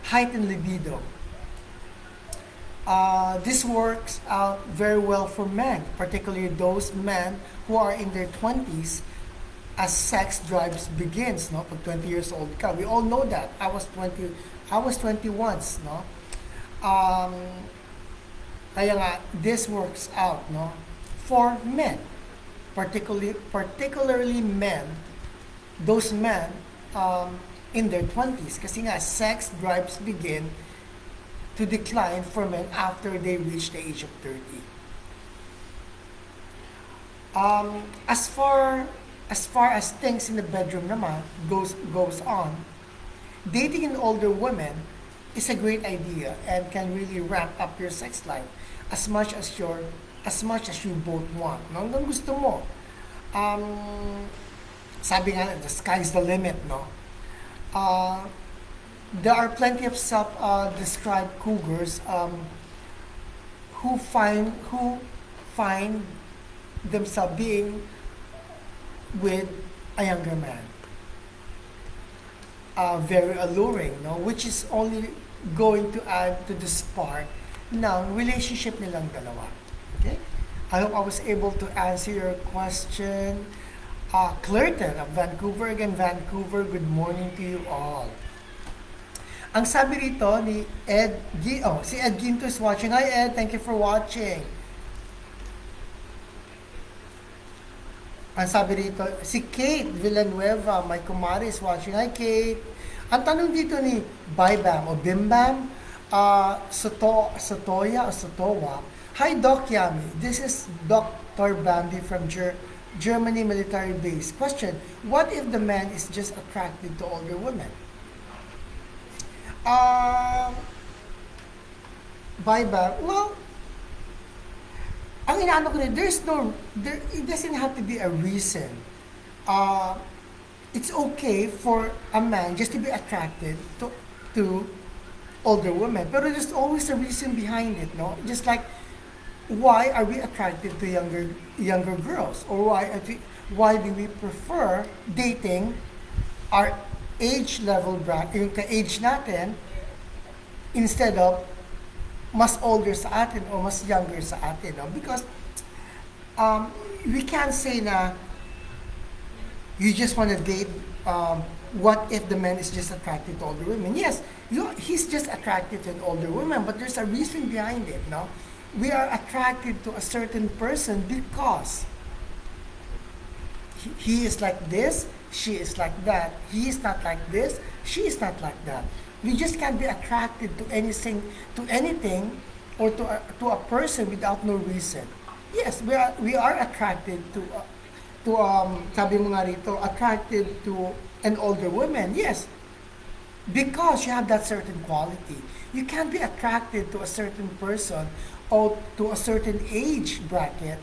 heightened libido. This works out very well for men, particularly those men who are in their 20s as sex drives begins, Pag 20 years old ka. We all know that. I was 20 once, Kaya nga, this works out, for men, particularly men, those men in their 20s, kasi nga sex drives begin to decline for men after they reach the age of 30. As far as things in the bedroom naman goes on, dating an older woman is a great idea and can really ramp up your sex life as much as you both want. Hanggang gusto mo. Sabi nga, the sky's the limit, There are plenty of self-described cougars who find themselves being with a younger man. Very alluring, which is only going to add to the spark ng relationship nilang dalawa. Okay? I hope I was able to answer your question. Clareton of Vancouver. Again, Vancouver, good morning to you all. Ang sabi rito ni si Ed Ginto is watching. Hi Ed, thank you for watching. Ang sabi rito, si Kate Villanueva, my kumare, is watching. Hi Kate. Ang tanong dito ni Bybam o Bimbam, Sotoya o Sotowa. Hi Doc Yammie, this is Dr. Bambi from Germany military base. Question, what if the man is just attracted to older women? Bybam, well, ang inaano ko na, it doesn't have to be a reason. It's okay for a man just to be attracted to older women. Pero there's always a reason behind it, Just like, why are we attracted to younger girls? Or why do we prefer dating our age level bracket, yung ka-age natin, instead of mas older sa atin o mas younger sa atin, no? Because we can't say na you just want to date, what if the man is just attracted to older women? Yes, he's just attracted to an older woman, but there's a reason behind it, no? We are attracted to a certain person because he is like this, she is like that. He is not like this, she is not like that. We just can't be attracted to anything, or to a person without no reason. Yes, we are attracted to sabi mo nga rito, attracted to an older woman. Yes, because you have that certain quality. You can't be attracted to a certain person or to a certain age bracket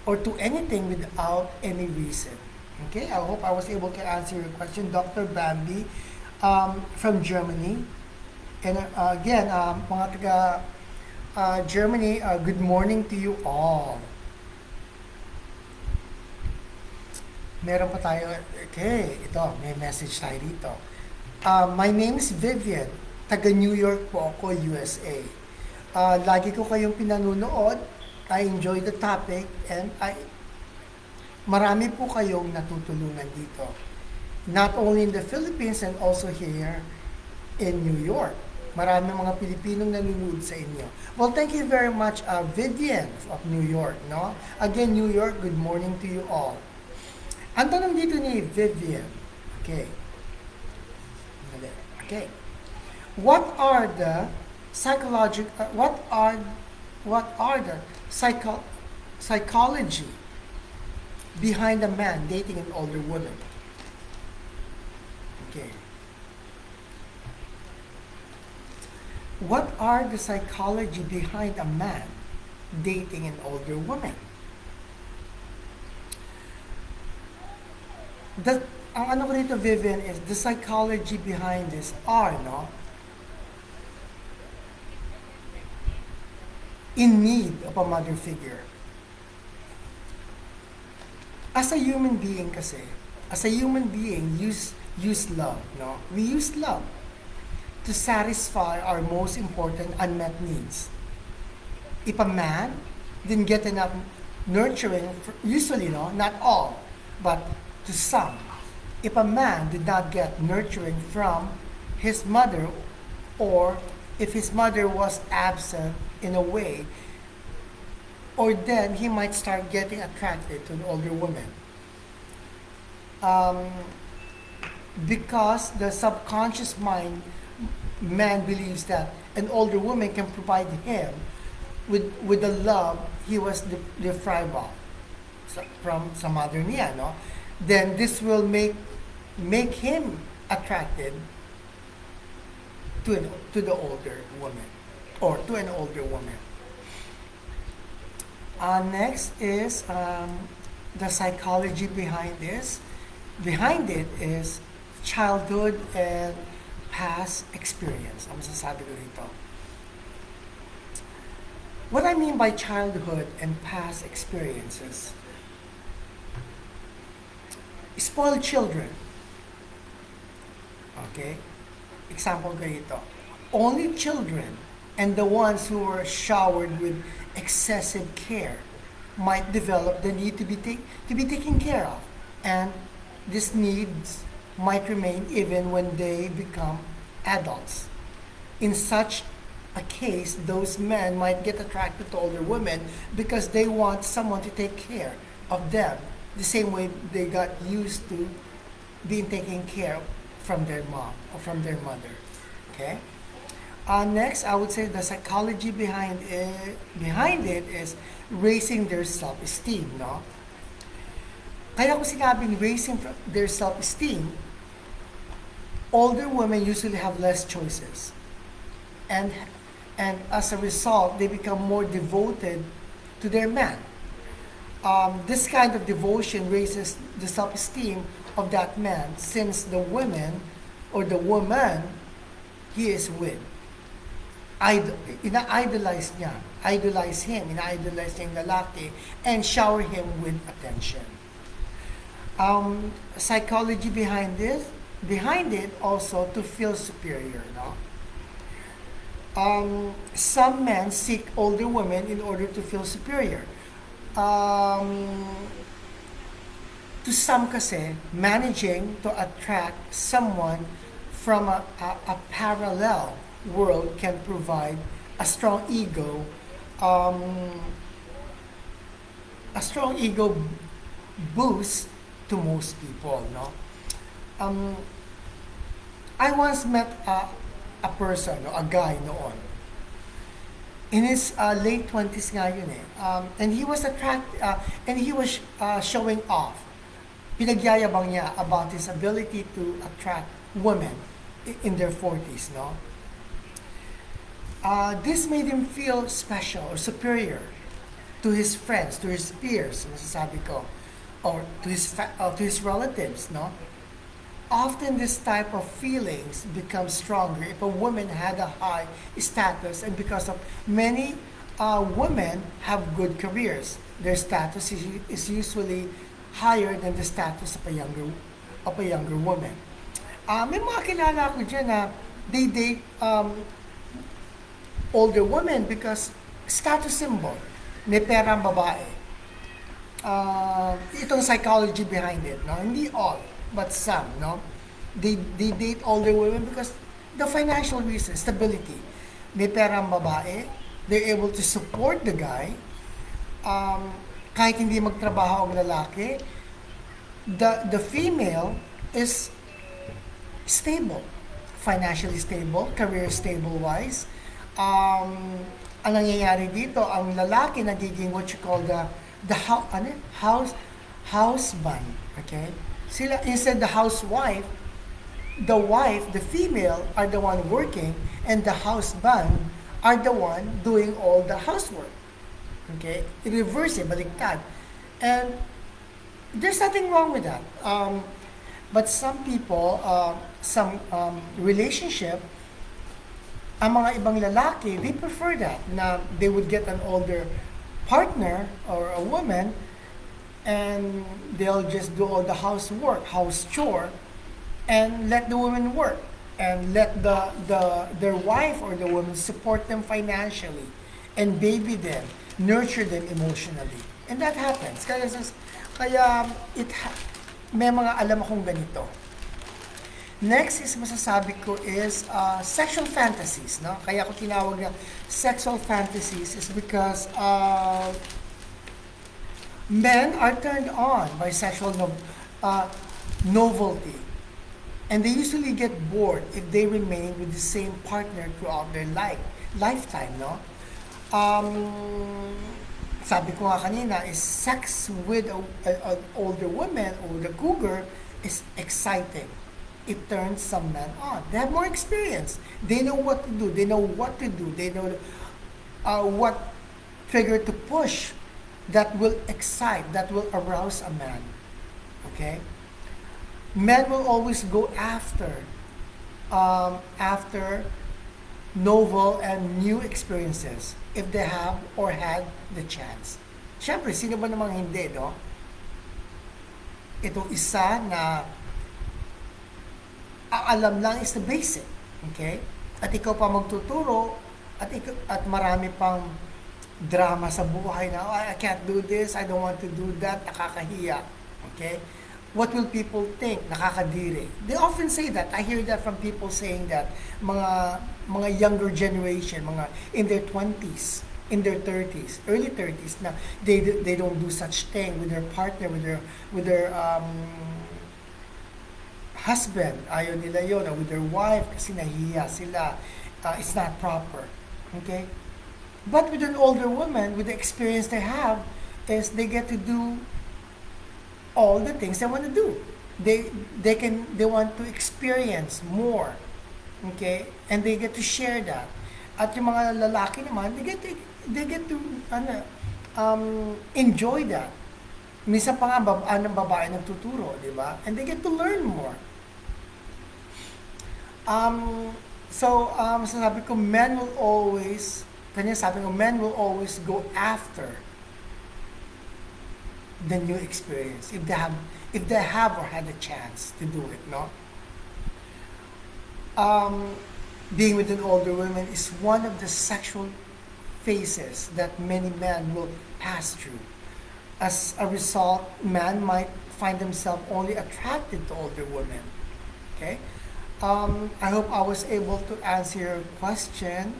or to anything without any reason. Okay, I hope I was able to answer your question, Dr. Bambi, from Germany. And again, mga taga Germany, good morning to you all. Meron pa tayo, okay, ito, may message tayo dito. My name is Vivian, taga New York po ako, USA. Lagi ko kayong pinanunood, I enjoy the topic, and marami po kayong natutulungan dito. Not only in the Philippines and also here in New York. Marami mga Pilipinong nanonood sa inyo. Well, thank you very much, Vivian of New York, no? Again, New York, good morning to you all. Ang tanong dito ni Vivian, okay. Okay. What are the psychology behind a man dating an older woman? Okay. What are the psychology behind a man dating an older woman? Ang ano ko dito, Vivian, is the psychology behind this are, no? In need of a mother figure. As a human being kasi, use love, no? We use love to satisfy our most important unmet needs. If a man didn't get enough nurturing, usually, no, not all, but to some, if a man did not get nurturing from his mother, or if his mother was absent in a way, or then he might start getting attracted to an older woman. Because the subconscious mind, man believes that an older woman can provide him with the love he was deprived of from sa mother niya, no? Then this will make him attracted to the older woman, or to an older woman. Next is the psychology behind this. Behind it is childhood and past experience. Ang masasabi ko dito. What I mean by childhood and past experiences, spoiled children. Okay? Example ko ito. Only children and the ones who were showered with excessive care might develop the need to be taken care of. And these needs might remain even when they become adults. In such a case, those men might get attracted to older women because they want someone to take care of them the same way they got used to being taken care of from their mom or from their mother. Okay? Next, I would say the psychology behind it is raising their self-esteem, no? Kaya ko sinabing raising their self-esteem, older women usually have less choices. And as a result, they become more devoted to their man. This kind of devotion raises the self-esteem of that man, since the women or the woman he is with, ina-idolize niya, idolize him, ina-idolize niya yung lalaki, and shower him with attention. Psychology behind it also to feel superior, no? Some men seek older women in order to feel superior. Um, to some kasi, managing to attract someone from a parallel world can provide a strong ego, um, a strong ego boost to most people, no? Um, I once met a person, no, a guy noon. In his late 20s nga yun eh. And he was and he was showing off. Pinagyayabang niya about his ability to attract women in their 40s, no? This made him feel special or superior to his friends, to his peers, masasabi ko, or to his relatives, no? Often this type of feelings become stronger if a woman had a high status, and because of many women have good careers, their status is usually higher than the status of a younger woman. May mga kilala ko dyan na they date older women because status symbol, may pera ang babae. Itong psychology behind it, no? Hindi all, but some, no? They date older women because the financial reason, stability. May pera ang babae, they're able to support the guy, kahit hindi magtrabaho ang lalaki, the female is stable, financially stable, career stable wise. Ang nangyayari dito, ang lalaki nagiging what you call houseband, okay? Sila, instead the housewife, the female are the one working, and the houseband are the one doing all the housework. Okay? I-reverse it, baliktad. And there's nothing wrong with that. But some people, some relationship, ang mga ibang lalaki, they prefer that, na they would get an older partner or a woman, and they'll just do all the housework, house chore, and let the woman work, and let their wife or the woman support them financially, and baby them, nurture them emotionally. And that happens. Kaya may mga alam akong ganito. Next is masasabi ko is sexual fantasies, no? Kaya ako tinawag na sexual fantasies is because men are turned on by sexual novelty, and they usually get bored if they remain with the same partner throughout their lifetime, no? Sabi ko nga kanina is sex with an older woman or the cougar is exciting. It turns some men on. They have more experience. They know what to do. They know what to do. They know what trigger to push that will excite, that will arouse a man. Okay? Men will always go after novel and new experiences if they have or had the chance. Siyempre, sino ba namang hindi, no? Itong isa na alam lang is the basic. Okay? At ikaw pa magtuturo at marami pang drama sa buhay na, oh, I can't do this, I don't want to do that, nakakahiya. Okay? What will people think? Nakakadiri. They often say that. I hear that from people saying that. Mga younger generation, mga in their 20s, in their 30s, early 30s na they don't do such thing with their partner, with their husband, ayaw nila yun, or with their wife kasi nahihiya sila. It's not proper. Okay? But with an older woman, with the experience they have, is they get to do all the things they want to do. They want to experience more. Okay? And they get to share that. At yung mga lalaki naman, they get to enjoy that. Minsan pa nga ng babae nagtuturo, di ba? And they get to learn more. Sabi ko, men will always go after the new experience if they have or had a chance to do it, no? being with an older woman is one of the sexual phases that many men will pass through. As a result, men might find themselves only attracted to older women. Okay? I hope I was able to answer your question.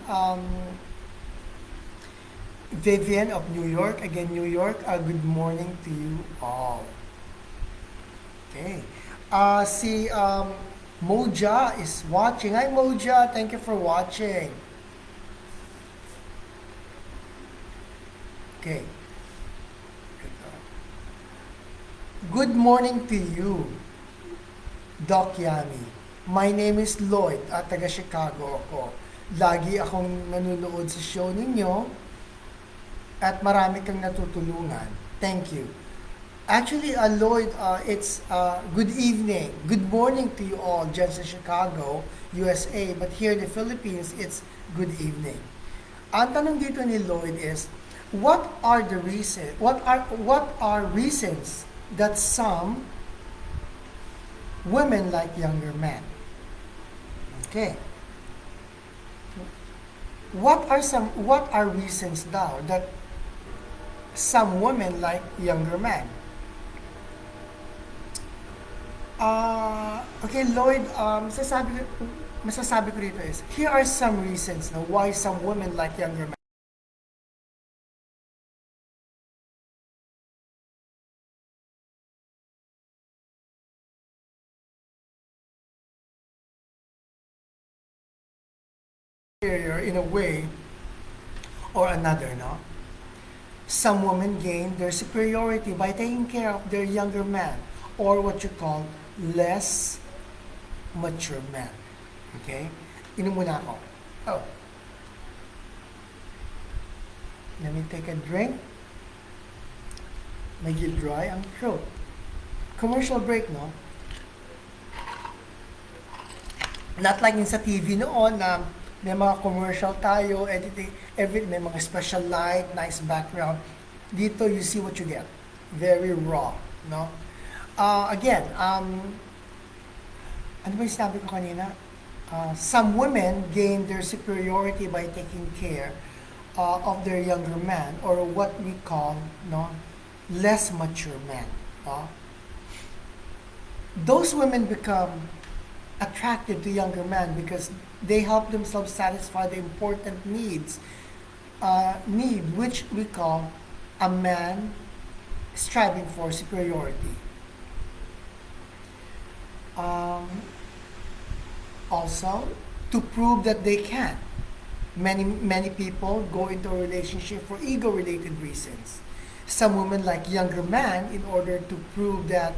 Vivian of New York, again, New York, good morning to you all. Okay. See, Moja is watching. Hi, Moja. Thank you for watching. Okay. Good morning to you, Doc Yammie. My name is Lloyd at taga Chicago ako. Lagi akong nanonood sa show ninyo at marami kang natutulungan. Thank you. Actually, Lloyd, it's good evening, good morning to you all dyan sa Chicago, USA. But here in the Philippines, it's good evening. Ang tanong dito ni Lloyd is, what are reasons that some women like younger men? Okay. What are reasons daw that some women like younger men? Okay, Lloyd, masasabi ko dito is, here are some reasons na why some women like younger men. In a way or another, no? Some women gain their superiority by taking care of their younger men, or what you call less mature men. Okay? Inom muna ako. Oh. Let me take a drink. Medyo dry ang throat. Commercial break, no? Not like sa TV noon na may mga commercial tayo, editing, may mga special light, nice background. Dito, you see what you get. Very raw, no? Again, ano ba yung sinabi ko kanina? Some women gain their superiority by taking care of their younger men, or what we call, no, less mature men. No? Those women become attracted to younger men because they help themselves satisfy the important need which we call a man striving for superiority. Also, to prove that they can. Many people go into a relationship for ego-related reasons. Some women like younger men in order to prove that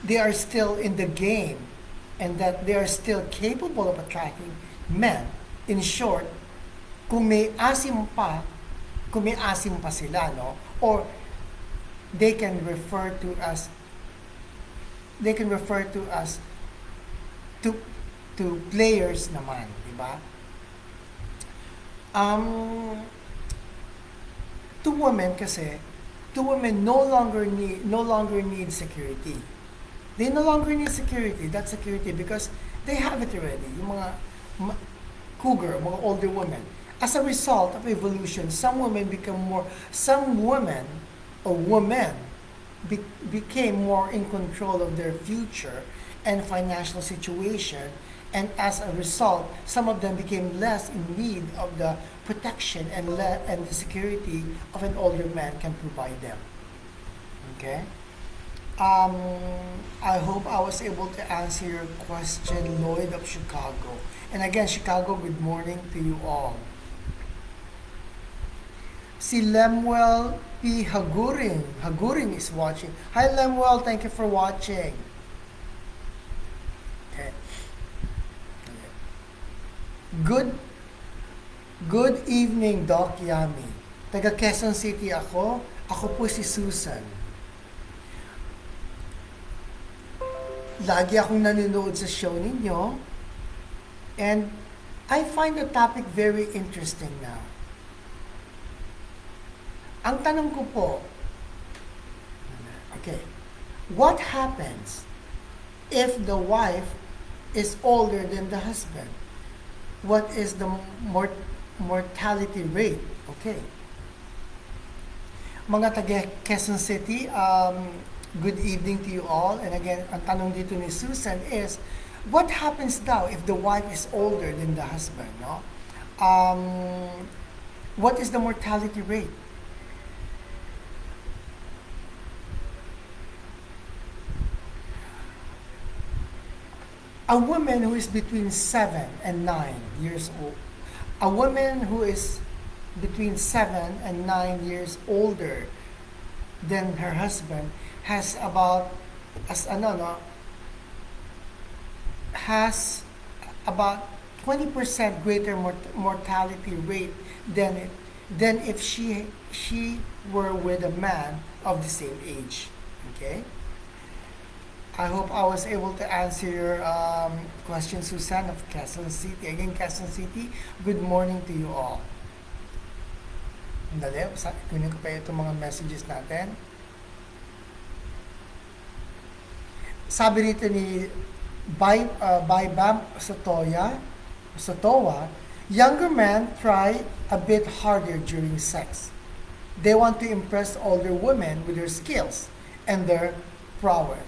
they are still in the game and that they are still capable of attracting men. In short, kung may asim pa sila, no? Or they can refer to us to players naman, di ba? Two women no longer need security. They no longer need security, that security, because they have it already. Yung mga cougar, mga older women. As a result of evolution, some women became more in control of their future and financial situation, and as a result, some of them became less in need of the protection and the security of an older man can provide them. Okay? I hope I was able to answer your question, Lloyd of Chicago. And again, Chicago, good morning to you all. Si Lemuel P. Haguring is watching. Hi Lemuel, thank you for watching. Okay. Good evening, Doc Yammie. Taga Quezon City ako. Ako po si Susan. Lagi akong nanonood sa show ninyo. And I find the topic very interesting now. Ang tanong ko po, okay, what happens if the wife is older than the husband? What is the mortality rate? Okay. Mga taga Quezon City, good evening to you all. And again, ang tanong dito ni Susan is, what happens daw if the wife is older than the husband? No? What is the mortality rate? A woman who is between 7 and 9 years old, a woman who is between 7 and 9 years older than her husband has about has about 20% greater mortality rate than if she were with a man of the same age. Okay. I hope I was able to answer your question, Susan of Quezon City. Again, Quezon City, good morning to you all. Dali, kunin ko pa itong mga messages natin. Sabi rito ni Bam Sotowa, younger men try a bit harder during sex. They want to impress older women with their skills and their prowess.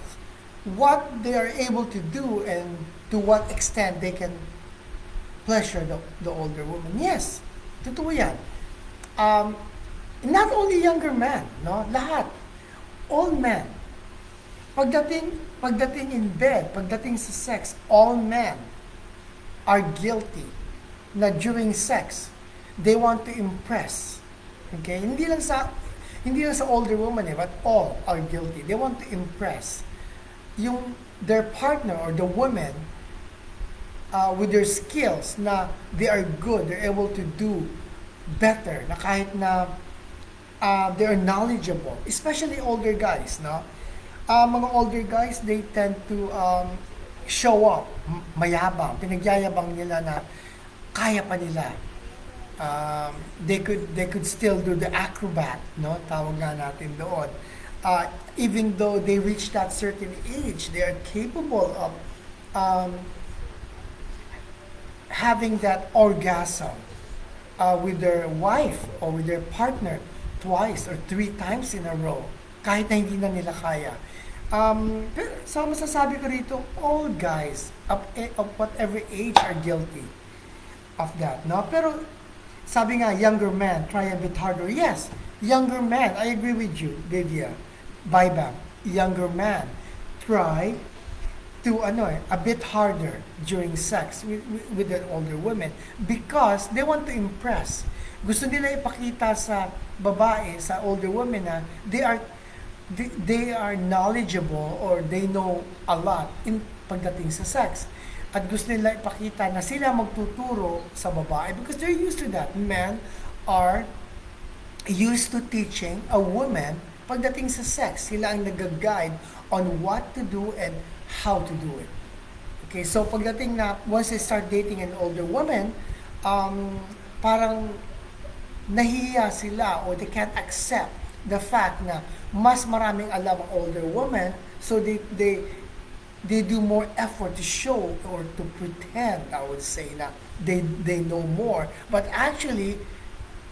What they are able to do and to what extent they can pleasure the older woman. Yes, totoo yan. Not only younger men, no? Lahat. All men. Pagdating in bed, pagdating sa sex, all men are guilty na during sex, they want to impress. Okay? Hindi lang sa older woman but all are guilty. They want to impress their partner or the woman with their skills na they are good, they're able to do better, na kahit na they are knowledgeable, especially older guys, no? Mga older guys, they tend to show up, mayabang, pinagyayabang nila na kaya pa nila. They could still do the acrobat, no? Tawag nga natin doon. Even though they reach that certain age, they are capable of having that orgasm with their wife or with their partner twice or 3 times in a row, kahit na hindi na nila kaya. Pero so masasabi ko rito, all guys of whatever age are guilty of that. No? Pero sabi nga, younger men try a bit harder. Yes, younger men, I agree with you, Lydia. Bye-bye. Younger men try to a bit harder during sex with the older women because they want to impress. Gusto nila ipakita sa babae, sa older women na they are knowledgeable or they know a lot in pagdating sa sex. At gusto nila ipakita na sila magtuturo sa babae because they're used to that. Men are used to teaching a woman pagdating sa sex. Sila ang nag-guide on what to do and how to do it. Okay, so pagdating na, once they start dating an older woman, parang nahihiya sila or they can't accept the fact na mas maraming alam ang older woman, so they do more effort to show or to pretend, I would say, na they know more. But actually,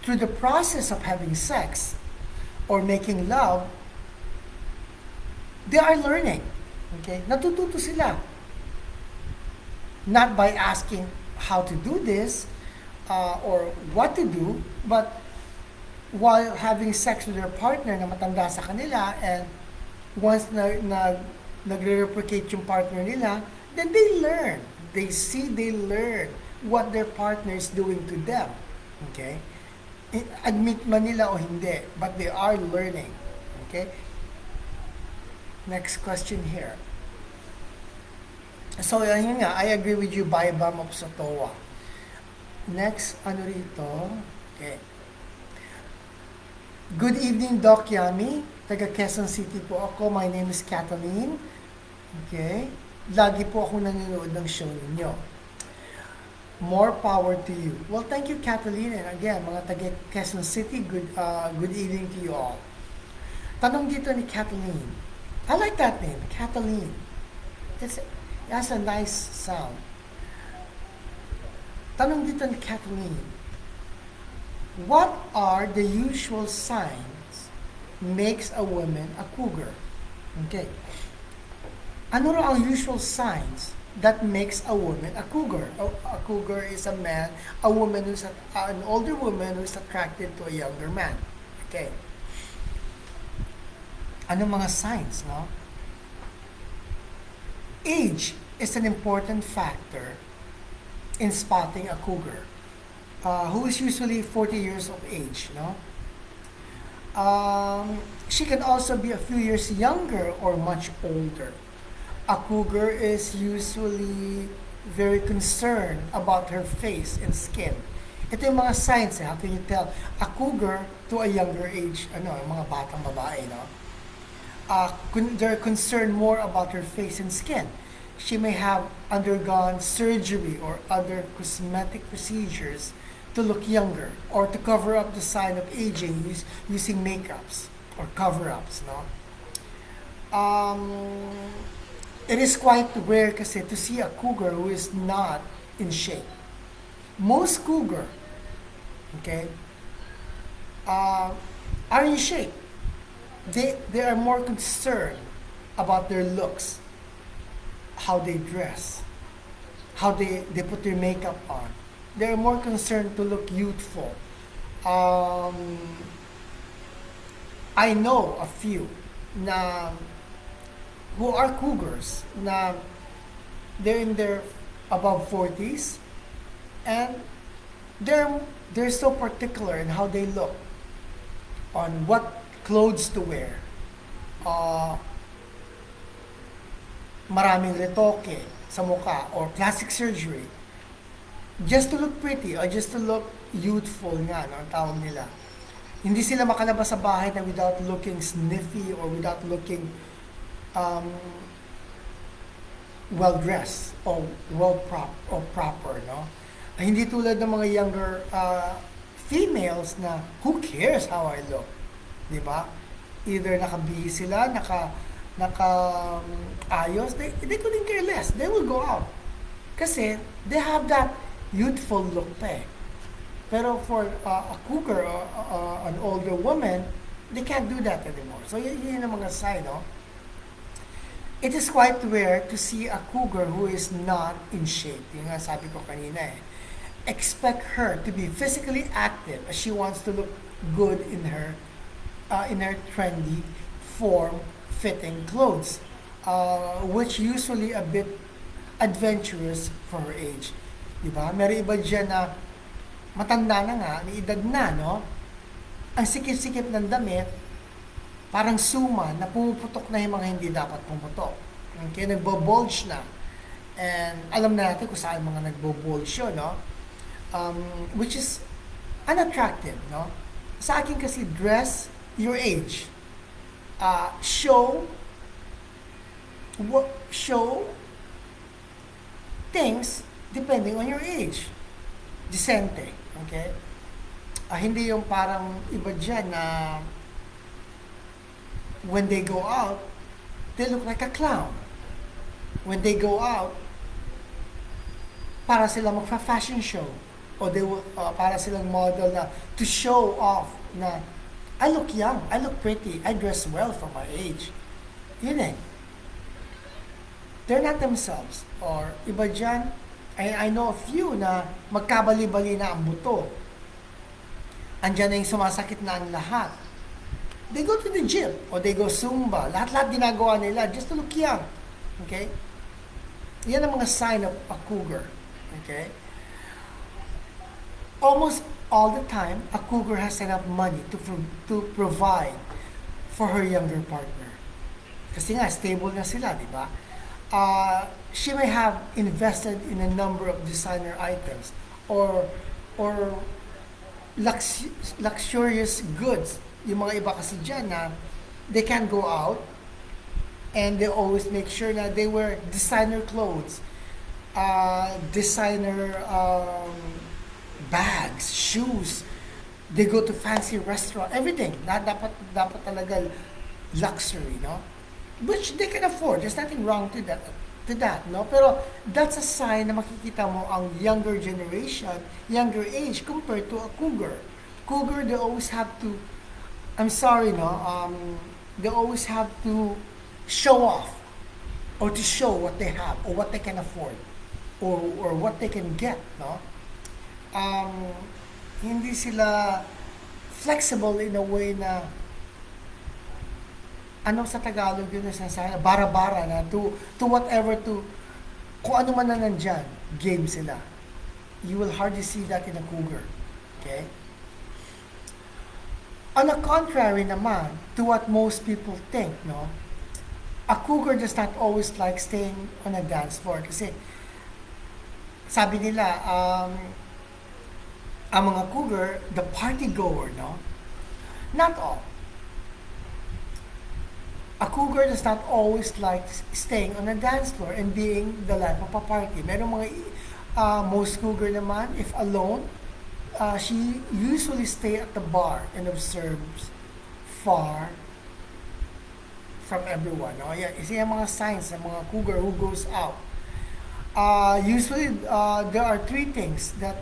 through the process of having sex or making love, they are learning. Okay? Natututo sila. Not by asking how to do this or what to do, but while having sex with their partner na matanda sa kanila, and once nagre-replicate yung partner nila, then they learn. They learn what their partner is doing to them. Okay? Admit man nila o hindi, but they are learning. Okay? Next question here. So, yun nga, I agree with you, Baibam of Sotowa. Next, rito? Okay. Good evening, Doc Yammie. Taga Quezon City po ako. My name is Kathleen. Okay. Lagi po ako nanonood ng show ninyo. More power to you. Well, thank you, Kathleen. And again, mga taga Quezon City, good evening to you all. Tanong dito ni Kathleen. I like that name, Kathleen. It has a nice sound. Tanong dito ni Kathleen, what are the usual signs makes a woman a cougar? Okay. Ano raw ang usual signs that makes a woman a cougar? A cougar is a man, a woman who's an older woman who's attracted to a younger man. Okay. Ano mga signs, no? Age is an important factor in spotting a cougar, who is usually 40 years of age, no? She can also be a few years younger or much older. A cougar is usually very concerned about her face and skin. Ito yung mga signs, how can you tell a cougar to a younger age, yung mga batang babae, no? They're concerned more about her face and skin. She may have undergone surgery or other cosmetic procedures to look younger or to cover up the sign of aging using makeups or cover-ups, no? It is quite rare kasi to see a cougar who is not in shape. Most cougar, okay, are in shape. They are more concerned about their looks, how they dress, how they put their makeup on. They're more concerned to look youthful. I know a few na who are cougars na they're in their above 40s and they're so particular in how they look, on what clothes to wear. Maraming retoke sa mukha or plastic surgery just to look pretty or just to look youthful nga, no, ang tawag nila. Hindi sila makalabas sa bahay na without looking sniffy or without looking well-dressed or proper, no? Hindi tulad ng mga younger females na who cares how I look, di ba? Either nakabihis sila, ayos, they couldn't care less. They will go out. Kasi they have that youthful look pa eh. Pero for a cougar, an older woman, they can't do that anymore. So yun ang mga sign, no? It is quite rare to see a cougar who is not in shape. Yung nga sabi ko kanina eh. Expect her to be physically active as she wants to look good in her trendy, form-fitting clothes, which usually a bit adventurous for her age. Diba? Meron iba dyan na matanda na nga, may edad na, no? Ang sikip-sikip ng damit, parang suma na pumuputok na yung mga hindi dapat pumutok. Okay, nagbo-bulge na. And alam na natin kung saan mga nagbo-bulge yun, no? Which is unattractive, no? Sa akin kasi, dress your age. Show things depending on your age. Decente, okay? Hindi yung parang iba dyan na when they go out, they look like a clown. When they go out, para sila magfa-fashion show. O para silang model na to show off na I look young, I look pretty, I dress well for my age. Yun eh. They're not themselves. Or iba dyan, I know a few na magkabali-bali na ang buto. Andyan na yung sumasakit na ang lahat. They go to the gym or they go Zumba. Lahat-lahat ginagawa nila just to look young. Okay? Yan ang mga sign of a cougar. Okay? Almost all the time, a cougar has enough money to provide for her younger partner. Kasi nga, stable na sila, di ba? She may have invested in a number of designer items or luxurious goods. Yung mga iba kasi dyan na they can go out and they always make sure na they wear designer clothes, designer bags, shoes. They go to fancy restaurant, everything. Dapat talaga luxury, no? Which they can afford. There's nothing wrong to that. to that, no? Pero that's a sign na makikita mo ang younger generation, younger age compared to a cougar. Cougar, they always have to, I'm sorry, no? They always have to show off or to show what they have or what they can afford or what they can get, no? Um, Hindi sila flexible in a way na ano sa Tagalog yun na sinasabi, bara-bara na to whatever to kung ano man na nandyan, game sila. You will hardly see that in a cougar. Okay? On the contrary naman, to what most people think, no? A cougar does not always like staying on a dance floor kasi sabi nila, ang mga cougar, the party goer, no? Not all. A cougar does not always like staying on a dance floor and being the life of a party. Merong mga, most cougar naman, if alone, she usually stay at the bar and observes far from everyone. No? Isa yung mga signs ng mga cougar who goes out. Usually, there are three things that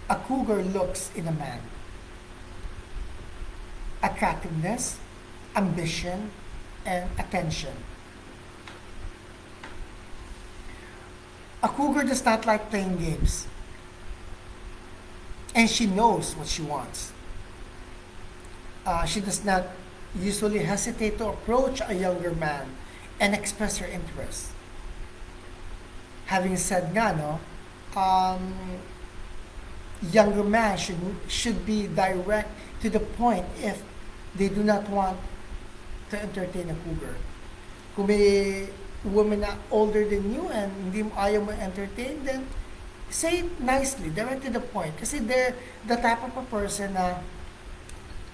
a cougar looks in a man. Attractiveness, ambition, and attention. A cougar does not like playing games. And she knows what she wants. She does not usually hesitate to approach a younger man and express her interest. Having said nga, no, younger man should be direct to the point if they do not want to entertain a cougar. Kung may woman na older than you and hindi mo ayaw mo entertain, then say it nicely, direct to the point. Kasi they're the type of a person na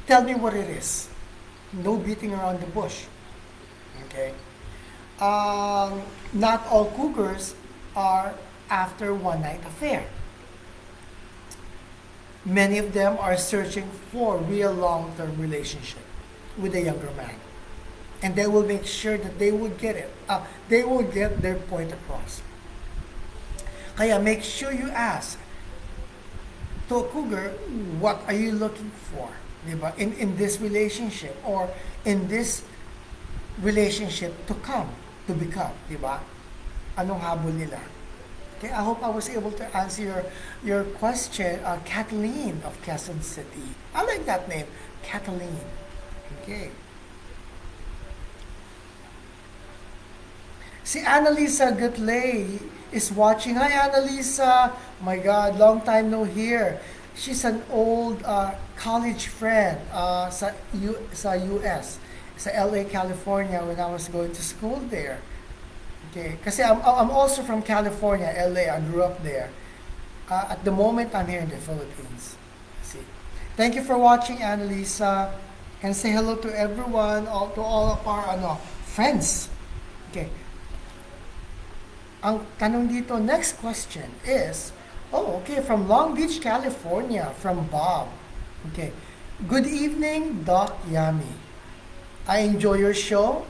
tell me what it is. No beating around the bush. Okay? Not all cougars are after one-night affair. Many of them are searching for real long-term relationship with a younger man. And they will make sure that they will get it. They will get their point across. Kaya make sure you ask to a cougar, what are you looking for? Diba? In this relationship or in this relationship to come, to become. Diba? Anong habol nila? Okay, I hope I was able to answer your question. Kathleen of Quezon City. I like that name, Kathleen. Okay. Si Annalisa Gutley is watching. Hi, Annalisa. My God, long time no hear. She's an old college friend sa US, sa LA, California when I was going to school there. Okay, kasi I'm also from California, LA. I grew up there. At the moment, I'm here in the Philippines. See. Thank you for watching, Annalisa. And say hello to everyone, to all of our friends. Okay. Ang tanong dito, next question is, from Long Beach, California, from Bob. Okay. Good evening, Doc Yammie. I enjoy your show,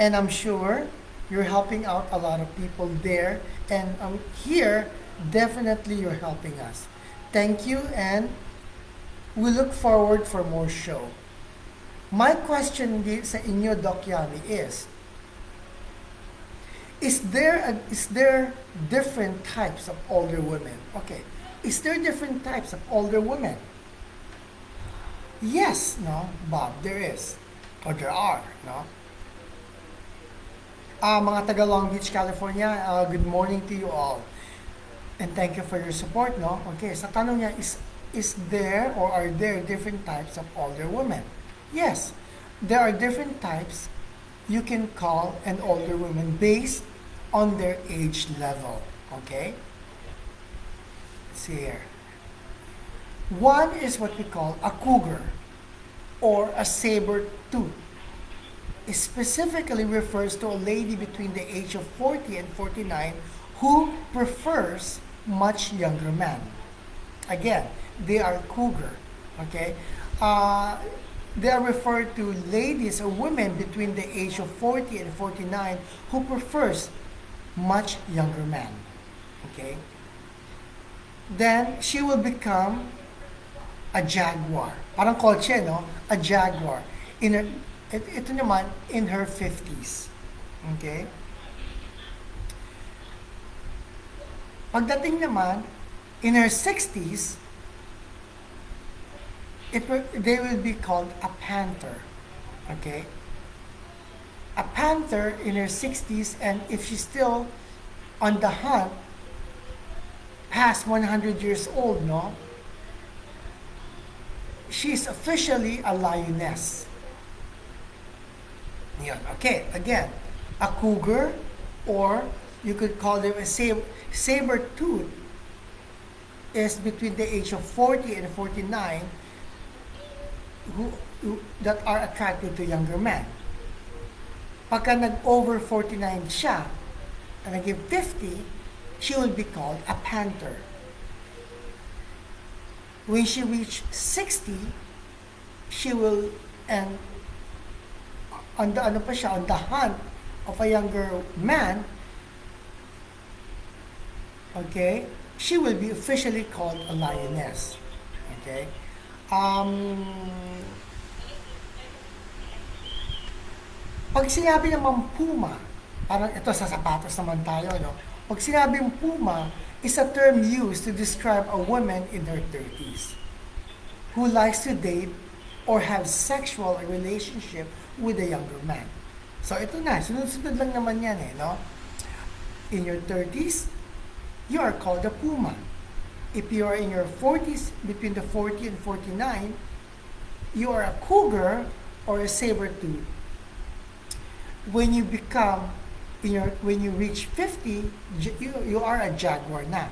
and I'm sure you're helping out a lot of people there, and here, definitely you're helping us. Thank you, and we look forward for more show. My question sa inyo, Doc Yammie, is there different types of older women? Okay. Is there different types of older women? Yes, no, Bob, there is. Or there are, no? Mga taga Long Beach, California, good morning to you all. And thank you for your support, no? Okay, sa tanong niya, is there or are there different types of older women? Yes, there are different types you can call an older woman based on their age level. Okay? Let's see here. One is what we call a cougar or a saber-tooth. It specifically refers to a lady between the age of 40 and 49 who prefers much younger men. Again, they are cougar. Okay? They are referred to ladies or women between the age of 40 and 49 who prefers much younger man. Okay? Then, she will become a jaguar. Parang kotse, no? A jaguar. In her, ito naman, in her 50s. Okay? Pagdating naman, in her 60s, they will be called a panther. Okay? A panther in her 60s, and if she's still on the hunt, past 100 years old, no? She's officially a lioness. Yan. Okay, again, a cougar, or you could call them a saber-tooth, is between the age of 40 and 49 who that are attracted to younger men. Pagka nag-over 49 siya, and naging 50, she will be called a panther. When she reaches 60, she will, and on the on the hunt of a younger man, okay, she will be officially called a lioness. Okay? Pag sinabi naman puma, parang ito sa sapatos naman tayo, no? Pag sinabing puma, is a term used to describe a woman in her 30s who likes to date or have sexual relationship with a younger man. So ito na, sunod-sunod lang naman yan eh, no? In your 30s, you are called a puma. If you are in your 40s, between the 40 and 49, you are a cougar or a saber-tooth. When you become, when you reach 50, you are a jaguar na.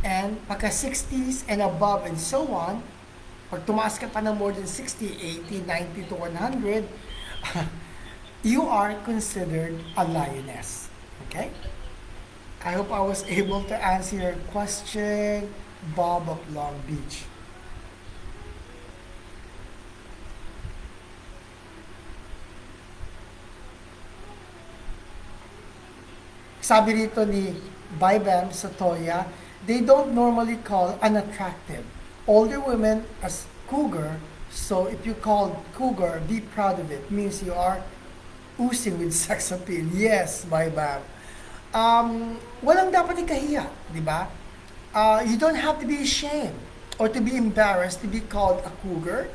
And pagka 60s and above and so on, pag tumaas ka pa ng more than 60, 80, 90 to 100, you are considered a lioness. Okay? I hope I was able to answer your question, Bob of Long Beach. Sabi rito ni Bybam Satoya, they don't normally call unattractive older women as cougar, so if you call cougar, be proud of it. Means you are oozing with sex appeal. Yes, Bybam. Walang dapat ikahiya, di ba? You don't have to be ashamed or to be embarrassed to be called a cougar,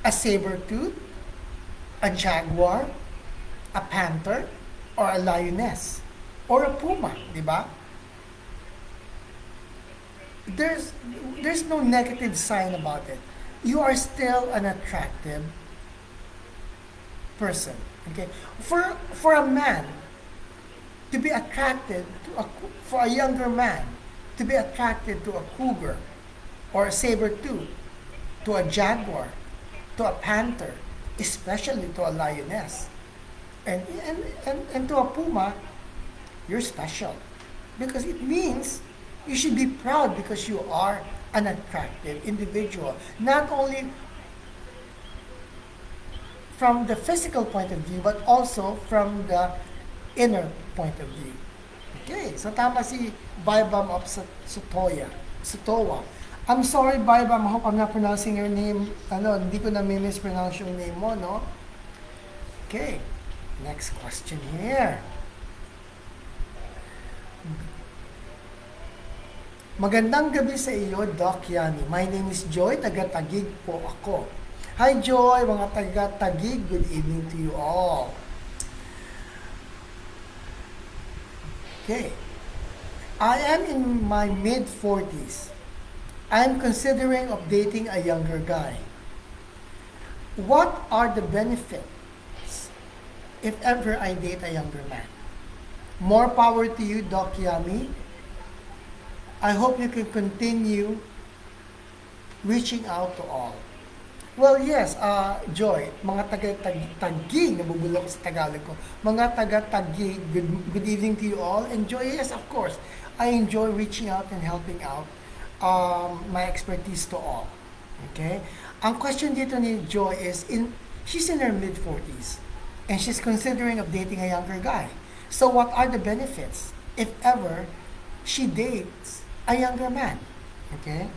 a saber-tooth, a jaguar, a panther, or a lioness, or a puma, di ba? There's no negative sign about it. You are still an attractive person. Okay? For a man to be attracted to for a younger man to be attracted to a cougar or a saber-tooth, to a jaguar, to a panther, especially to a lioness, and to a puma, you're special. Because it means you should be proud because you are an attractive individual. Not only from the physical point of view, but also from the inner point of view. Okay, so tama si Bybam of Satowa. I'm sorry, Bybam, I hope I'm not pronouncing your name, hindi ko na mispronounce yung name mo, no? Okay, next question here. Magandang gabi sa iyo, Doc Yammie. My name is Joy, taga-Taguig po ako. Hi Joy, mga taga-Taguig, good evening to you all. Okay. I am in my mid-40s. I am considering of dating a younger guy. What are the benefits if ever I date a younger man? More power to you, Doc Yammie. I hope you can continue reaching out to all. Well, yes, Joy, mga taga-Taguig, nabubulok sa Tagalog ko, mga taga-Taguig, good evening to you all. And Joy, yes, of course, I enjoy reaching out and helping out my expertise to all. Okay? Ang question dito ni Joy is, she's in her mid-40s, and she's considering of dating a younger guy. So what are the benefits if ever she dates a younger man? Okay?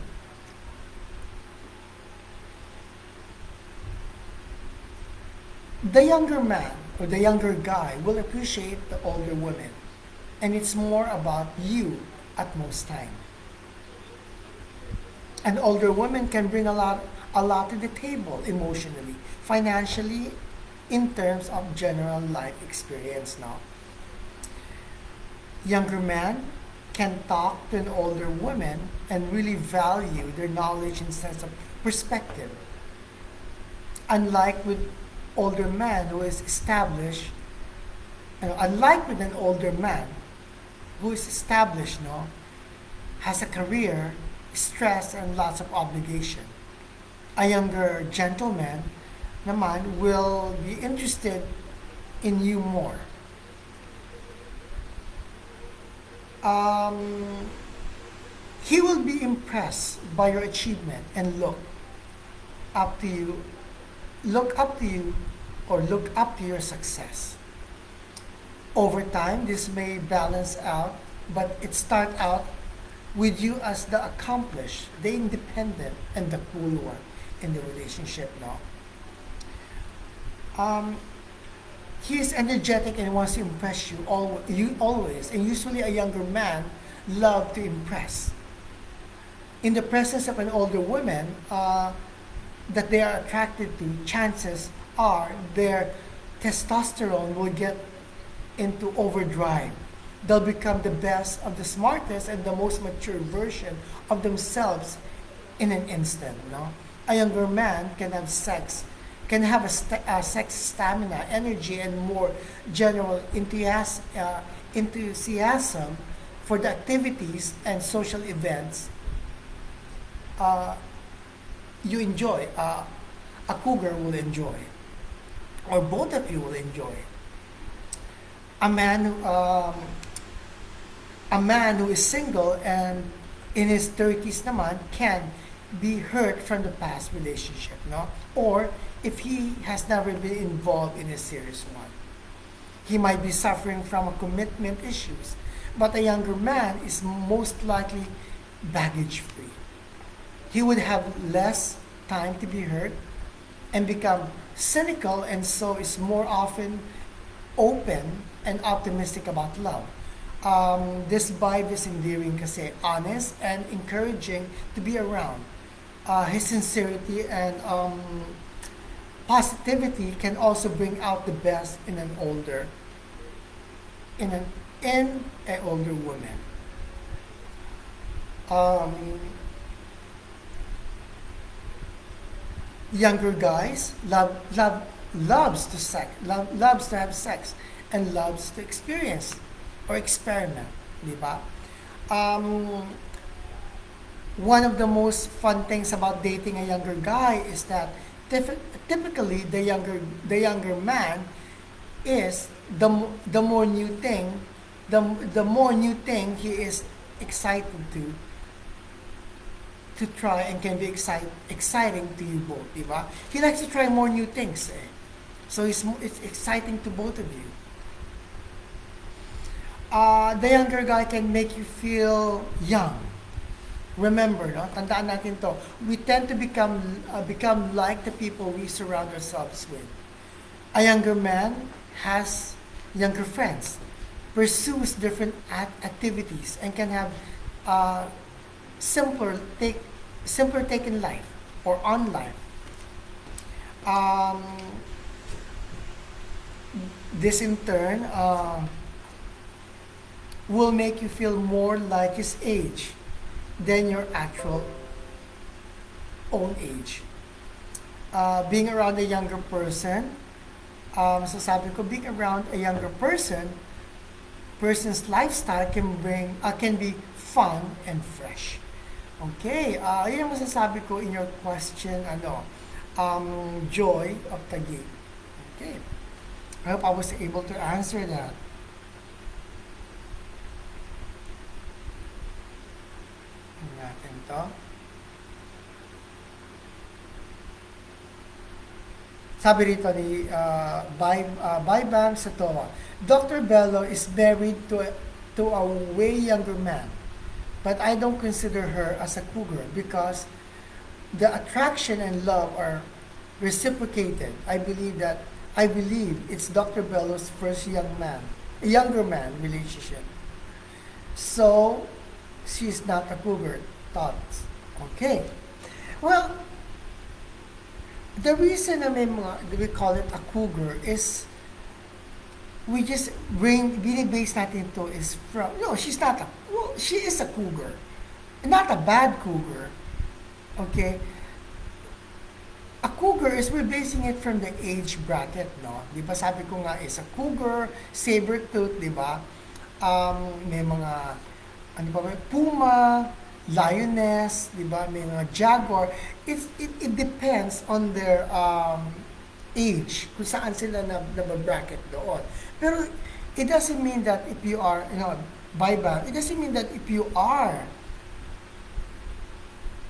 The younger man or the younger guy will appreciate the older woman. And it's more about you at most time. An older woman can bring a lot to the table emotionally, financially, in terms of general life experience now. Younger man can talk to an older woman and really value their knowledge and sense of perspective. Unlike with older man who is established, unlike with an older man who is established, no, has a career, stress, and lots of obligation. A younger gentleman naman will be interested in you more. Um, he will be impressed by your achievement and up to you, look up to you, or look up to your success. Over time, this may balance out, but it start out with you as the accomplished, the independent, and the cool one in the relationship now. Um, he is energetic and wants to impress you always, and usually a younger man love to impress. In the presence of an older woman that they are attracted to, chances are their testosterone will get into overdrive. They'll become the best of the smartest and the most mature version of themselves in an instant. No, a younger man can have a sex stamina, energy, and more general enthusiasm for the activities and social events uh, you enjoy. A cougar will enjoy, or both of you will enjoy. A man who a man who is single and in his 30s naman can be hurt from the past relationship, no? Or if he has never been involved in a serious one. He might be suffering from a commitment issues, but a younger man is most likely baggage free. He would have less time to be hurt and become cynical, and so is more often open and optimistic about love. This vibe is endearing kasi honest and encouraging to be around. His sincerity and positivity can also bring out the best in in an older woman. Um, Younger guys loves to have sex and loves to experience or experiment, di ba? Um, One of the most fun things about dating a younger guy is that typically the younger man is the more new thing, the more new thing he is excited to try and can be exciting to you both, di ba? He likes to try more new things, eh. So it's exciting to both of you. The younger guy can make you feel young. Remember, no? Tandaan natin to. We tend to become like the people we surround ourselves with. A younger man has younger friends, pursues different activities, and can have uh, simpler take simpler take in life or on life. Um, this in turn will make you feel more like his age than your actual own age. Being around a younger person, masasabi ko, being around a younger person's lifestyle can be fun and fresh. Okay, yun ang masasabi ko in your question, Joy of Taguig. Okay, I hope I was able to answer that. Tingnan natin to. Sabi rito ni Baibam Satoa, Dr. Bello is married to a way younger man, but I don't consider her as a cougar because the attraction and love are reciprocated. I believe it's Dr. Bello's first younger man relationship. So she's not a cougar. Thoughts? Okay. Well, the reason na we call it a cougar is we just base natin to is from, no, she is a cougar. Not a bad cougar. Okay? A cougar is, we're basing it from the age bracket, no? Di ba sabi ko nga is a cougar, saber-tooth, di ba? May mga, ano pa ba, puma, lioness, di ba? May mga jaguar. It depends on their age, kung saan sila na-bracket doon. Pero it doesn't mean that if you are, it doesn't mean that if you are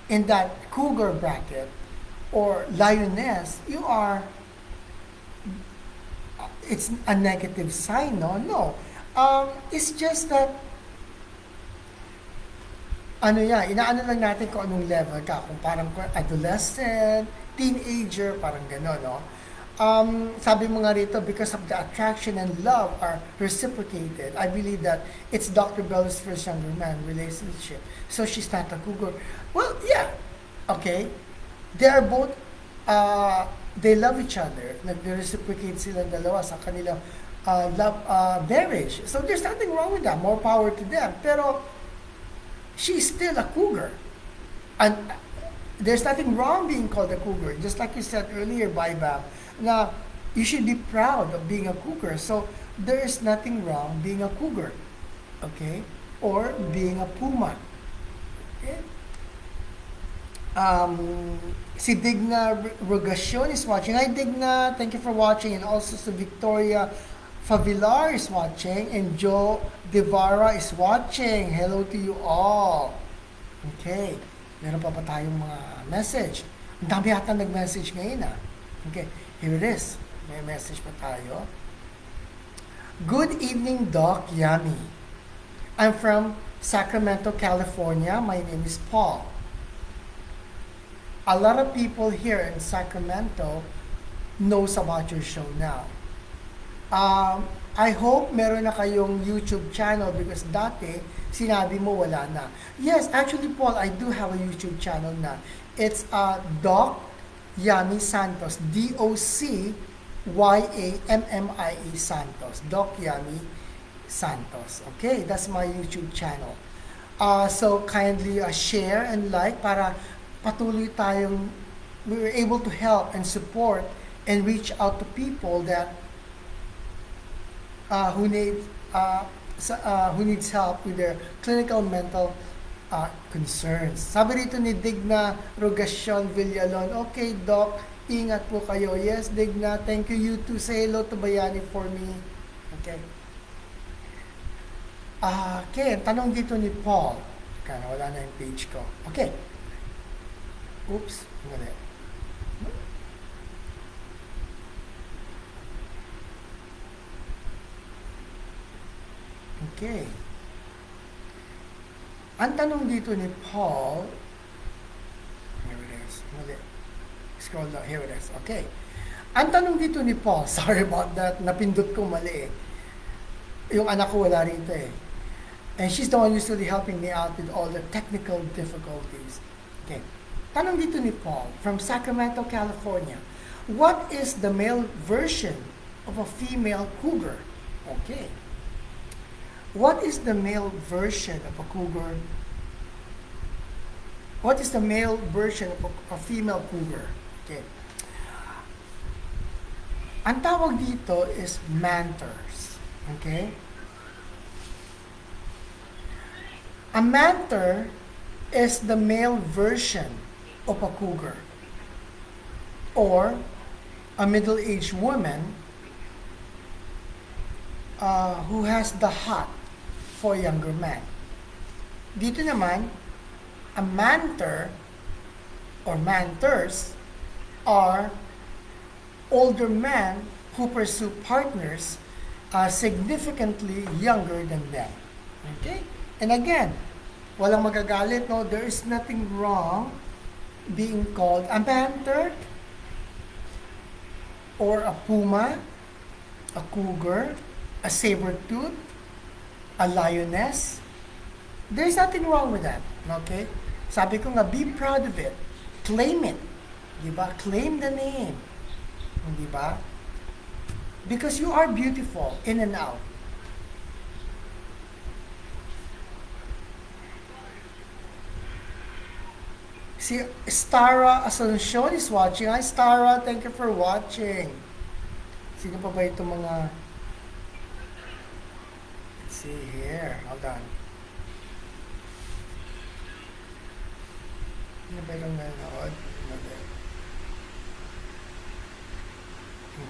in that cougar bracket or lioness, it's a negative sign, no? No. It's just that, inaano lang natin kung anong level ka, kung parang adolescent, teenager, parang gano'n, no? Sabi mo nga rito, because of the attraction and love are reciprocated, I believe that it's Dr. Bello's first younger man relationship. So she's not a cougar. Well, yeah. Okay. They are both, they love each other. Nag-reciprocate silang dalawa sa kanilang love marriage. So there's nothing wrong with that. More power to them. Pero she's still a cougar. And there's nothing wrong being called a cougar. Just like you said earlier, Baibab, na you should be proud of being a cougar. So there is nothing wrong being a cougar. Okay? Or being a puma. Okay? Si Digna Rogacion is watching. Hi Digna, thank you for watching. And also si Victoria Favilar is watching. And Joe Devara is watching. Hello to you all. Okay. Meron pa tayong mga message. Ang dami yata nag-message ngayon Okay. Here it is. May message pa tayo. Good evening, Doc Yammie. I'm from Sacramento, California. My name is Paul. A lot of people here in Sacramento knows about your show now. I hope meron na kayong YouTube channel because dati sinabi mo wala na. Yes, actually Paul, I do have a YouTube channel na. It's Doc Yammie Santos, DOCYAMMIE Santos, Doc Yammie Santos. Okay, that's my YouTube channel. So kindly share and like para patuloy tayong we were able to help and support and reach out to people that who needs help with their clinical mental concerns. Sabi rito ni Digna Rogacion Villalon, okay Doc, ingat po kayo. Yes Digna, thank you. You too. Say hello to Bayani for me. Okay. Okay, tanong dito ni Paul. Kaya wala na yung page ko. Okay. Oops, mali. Okay. Ang tanong dito ni Paul, here it is, mali. Scroll down, here it is. Okay. Ang tanong dito ni Paul, sorry about that, napindot ko mali Yung anak ko wala rito And she's the one usually helping me out with all the technical difficulties. Okay. Tanong dito ni Paul from Sacramento, California. What is the male version of a female cougar? Okay. What is the male version of a cougar? What is the male version of a female cougar? Okay. Ang tawag dito is manters. Okay? A manter is the male version of a cougar or a middle-aged woman who has the heart for younger men. Dito naman, a manter or manters are older men who pursue partners significantly younger than them. Okay? And again, walang magagalit, no? There is nothing wrong being called a panther or a puma, a cougar, a saber-tooth, a lioness. There's nothing wrong with that. Okay? Sabi ko nga, be proud of it. Claim it. Diba? Claim the name. Diba? Because you are beautiful in and out. Si Stara Asuncion is watching. Hi Stara, thank you for watching. Sino pa ba itong mga... Let's see here. Hold on. Sino ba itong nanonood?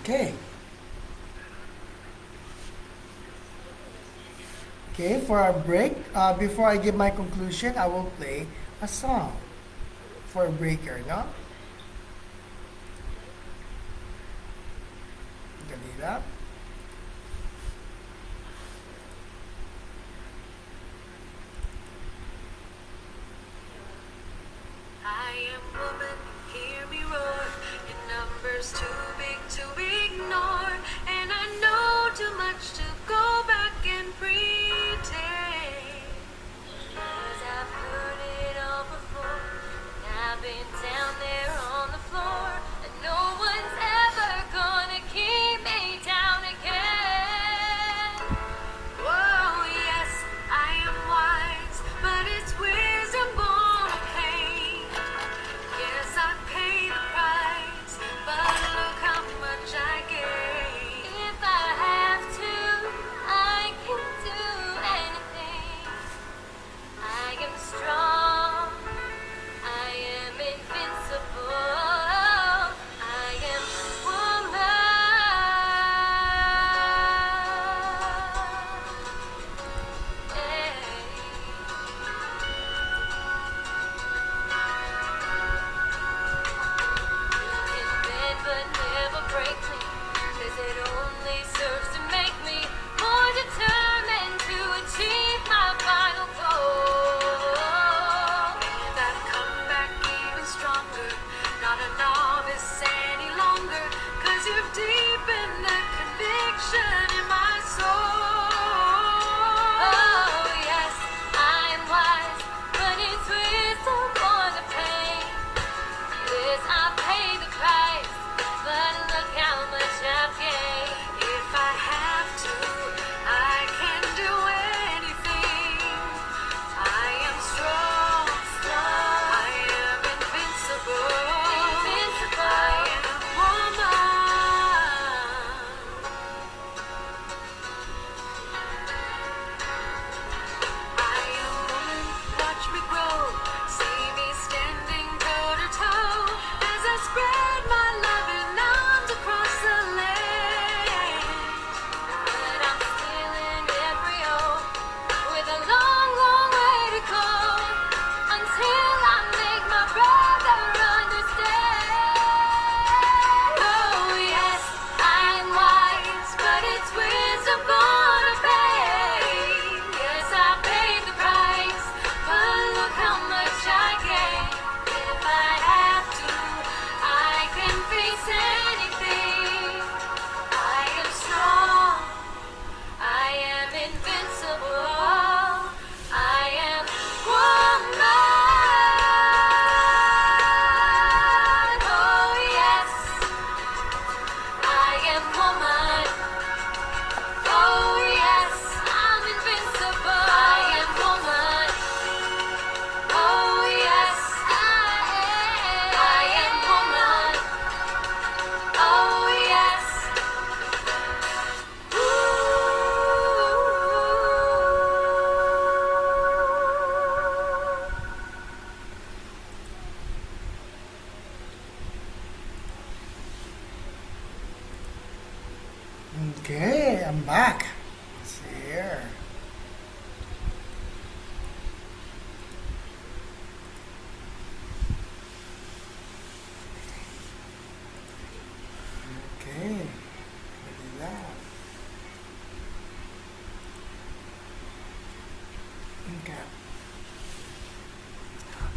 Okay. Okay, for our break, before I give my conclusion, I will play a song for a breaker, no? Dali lang. I am woman, hear me roar. Your number's too big to ignore, and I know too much to go back and pretend. 'Cause I've heard it all before, and I've been down there on the floor, and no one's ever gonna keep me down.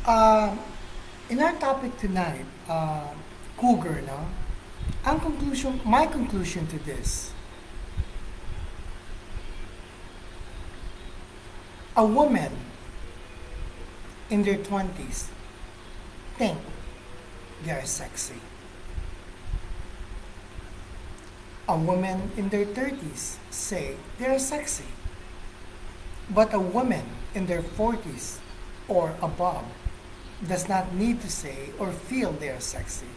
Um, in our topic tonight, cougar, no? My conclusion to this, a woman in their 20s think they are sexy. A woman in their 30s say they are sexy. But a woman in their 40s or above does not need to say or feel they are sexy.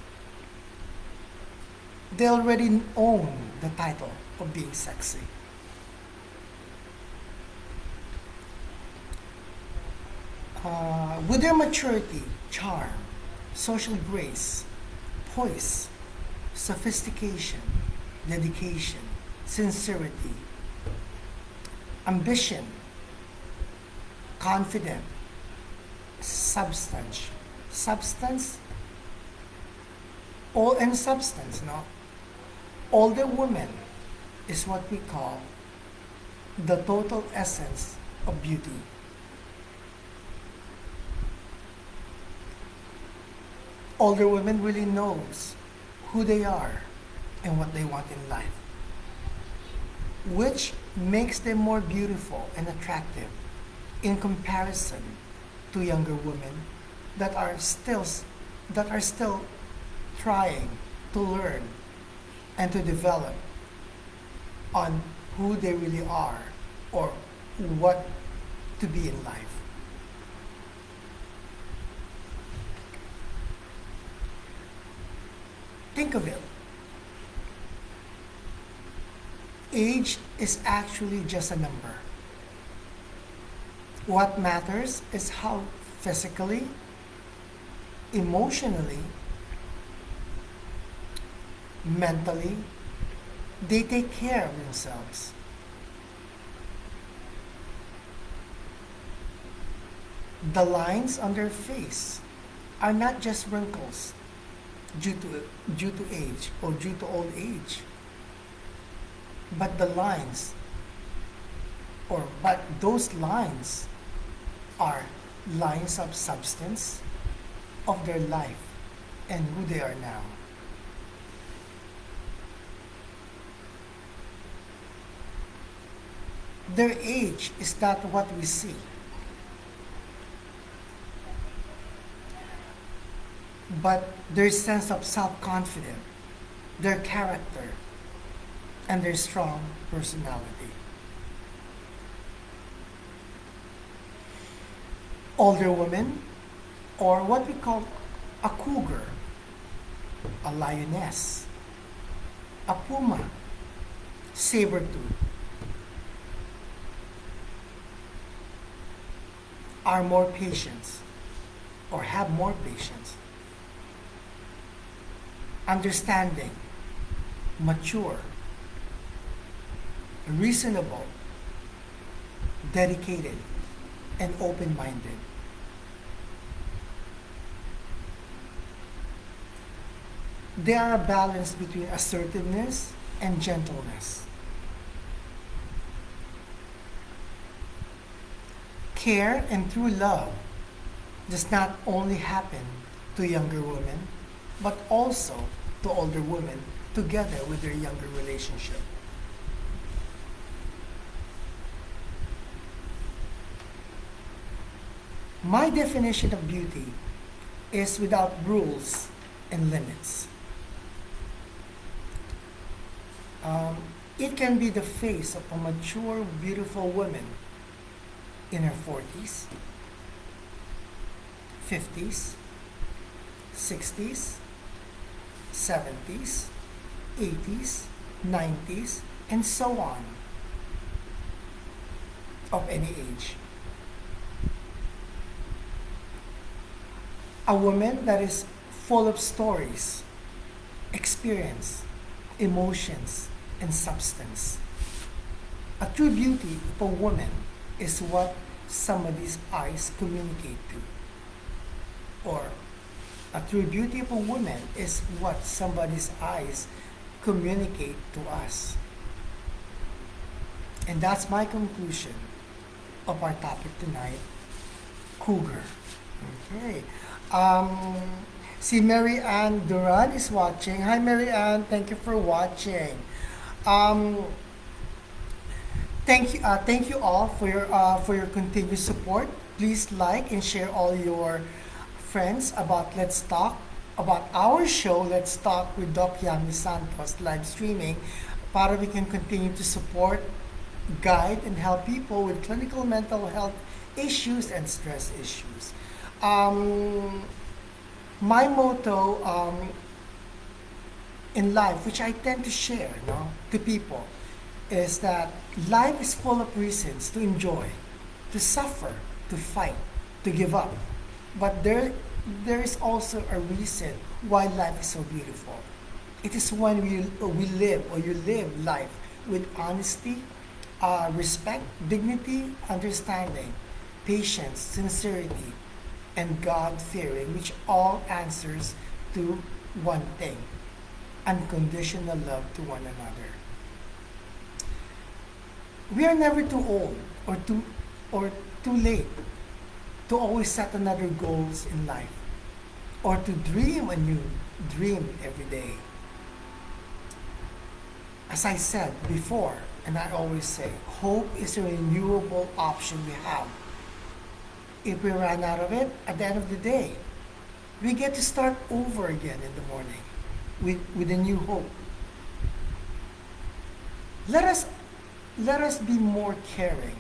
They already own the title of being sexy. With their maturity, charm, social grace, poise, sophistication, dedication, sincerity, ambition, confident, substance, all and substance, no? Older woman is what we call the total essence of beauty. Older women really knows who they are and what they want in life, which makes them more beautiful and attractive in comparison to younger women that are still trying to learn and to develop on who they really are or what to be in life. Think of it. Age is actually just a number. What matters is how physically, emotionally, mentally, they take care of themselves. The lines on their face are not just wrinkles due to age or due to old age, but those lines are lines of substance of their life and who they are now. Their age is not what we see, but their sense of self-confidence, their character, and their strong personality. Older women, or what we call a cougar, a lioness, a puma, saber-tooth, are more patient or have more patience, understanding, mature, reasonable, dedicated, and open-minded. They are a balance between assertiveness and gentleness. Care and true love does not only happen to younger women, but also to older women together with their younger relationship. My definition of beauty is without rules and limits. It can be the face of a mature, beautiful woman in her 40s, 50s, 60s, 70s, 80s, 90s, and so on, of any age. A woman that is full of stories, experience, emotions, and substance. A true beauty of a woman is what somebody's eyes communicate to. Or a true beauty of a woman is what somebody's eyes communicate to us. And that's my conclusion of our topic tonight, cougar. Okay. Um, si Mary Ann Duran is watching. Hi, Mary Ann. Thank you for watching. Um, thank you all for your continued support. Please like and share all your friends about Let's Talk, about our show Let's Talk with Doc Yammie Santos live streaming, para we can continue to support, guide, and help people with clinical mental health issues and stress issues. Um, my motto in life, which I tend to share, to people, is that life is full of reasons to enjoy, to suffer, to fight, to give up. But there is also a reason why life is so beautiful. It is when we live, or you live life with honesty, respect, dignity, understanding, patience, sincerity, and God fearing, which all answers to one thing: unconditional love to one another. We are never too old or too late to always set another goals in life, or to dream a new dream every day. As I said before, and I always say, hope is a renewable option we have. If we run out of it, at the end of the day, we get to start over again in the morning with a new hope. Let us let us be more caring,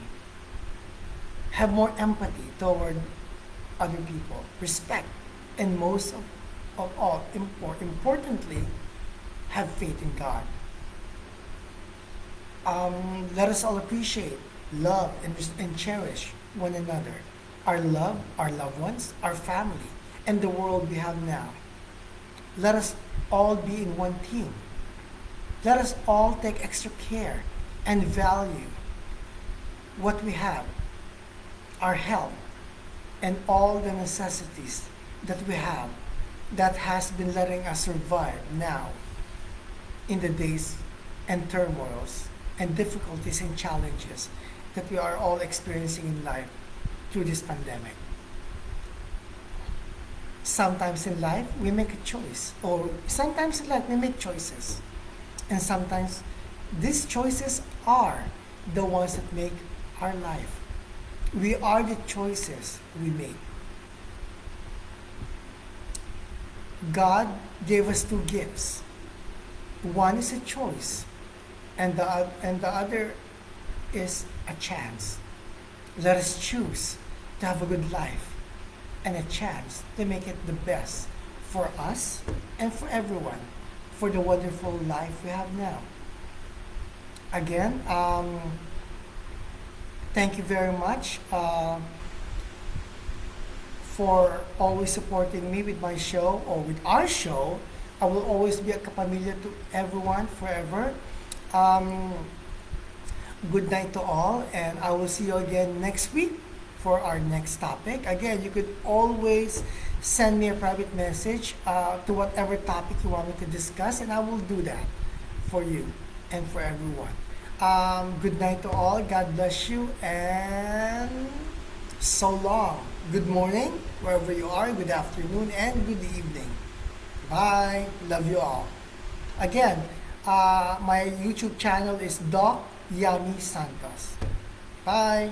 have more empathy toward other people, respect, and of all, more importantly, have faith in God. Let us all appreciate, love, and cherish one another, our loved ones, our family, and the world we have now. Let us all be in one team. Let us all take extra care and value what we have, our health, and all the necessities that we have that has been letting us survive now in the days and turmoils and difficulties and challenges that we are all experiencing in life through this pandemic. Sometimes in life we make a choice, or sometimes in life we make choices, and sometimes these choices are the ones that make our life. We are the choices we make. God gave us two gifts. One is a choice, and the other is a chance. Let us choose to have a good life and a chance to make it the best for us and for everyone, for the wonderful life we have now. Again, thank you very much for always supporting me with my show, or with our show. I will always be a kapamilya to everyone forever. Um, Good night to all, and I will see you again next week for our next topic. Again, you could always send me a private message to whatever topic you want me to discuss, and I will do that for you and for everyone. Good night to all. God bless you, and so long. Good morning, wherever you are. Good afternoon, and good evening. Bye. Love you all. Again, my YouTube channel is Doc Yammie Santos. Bye.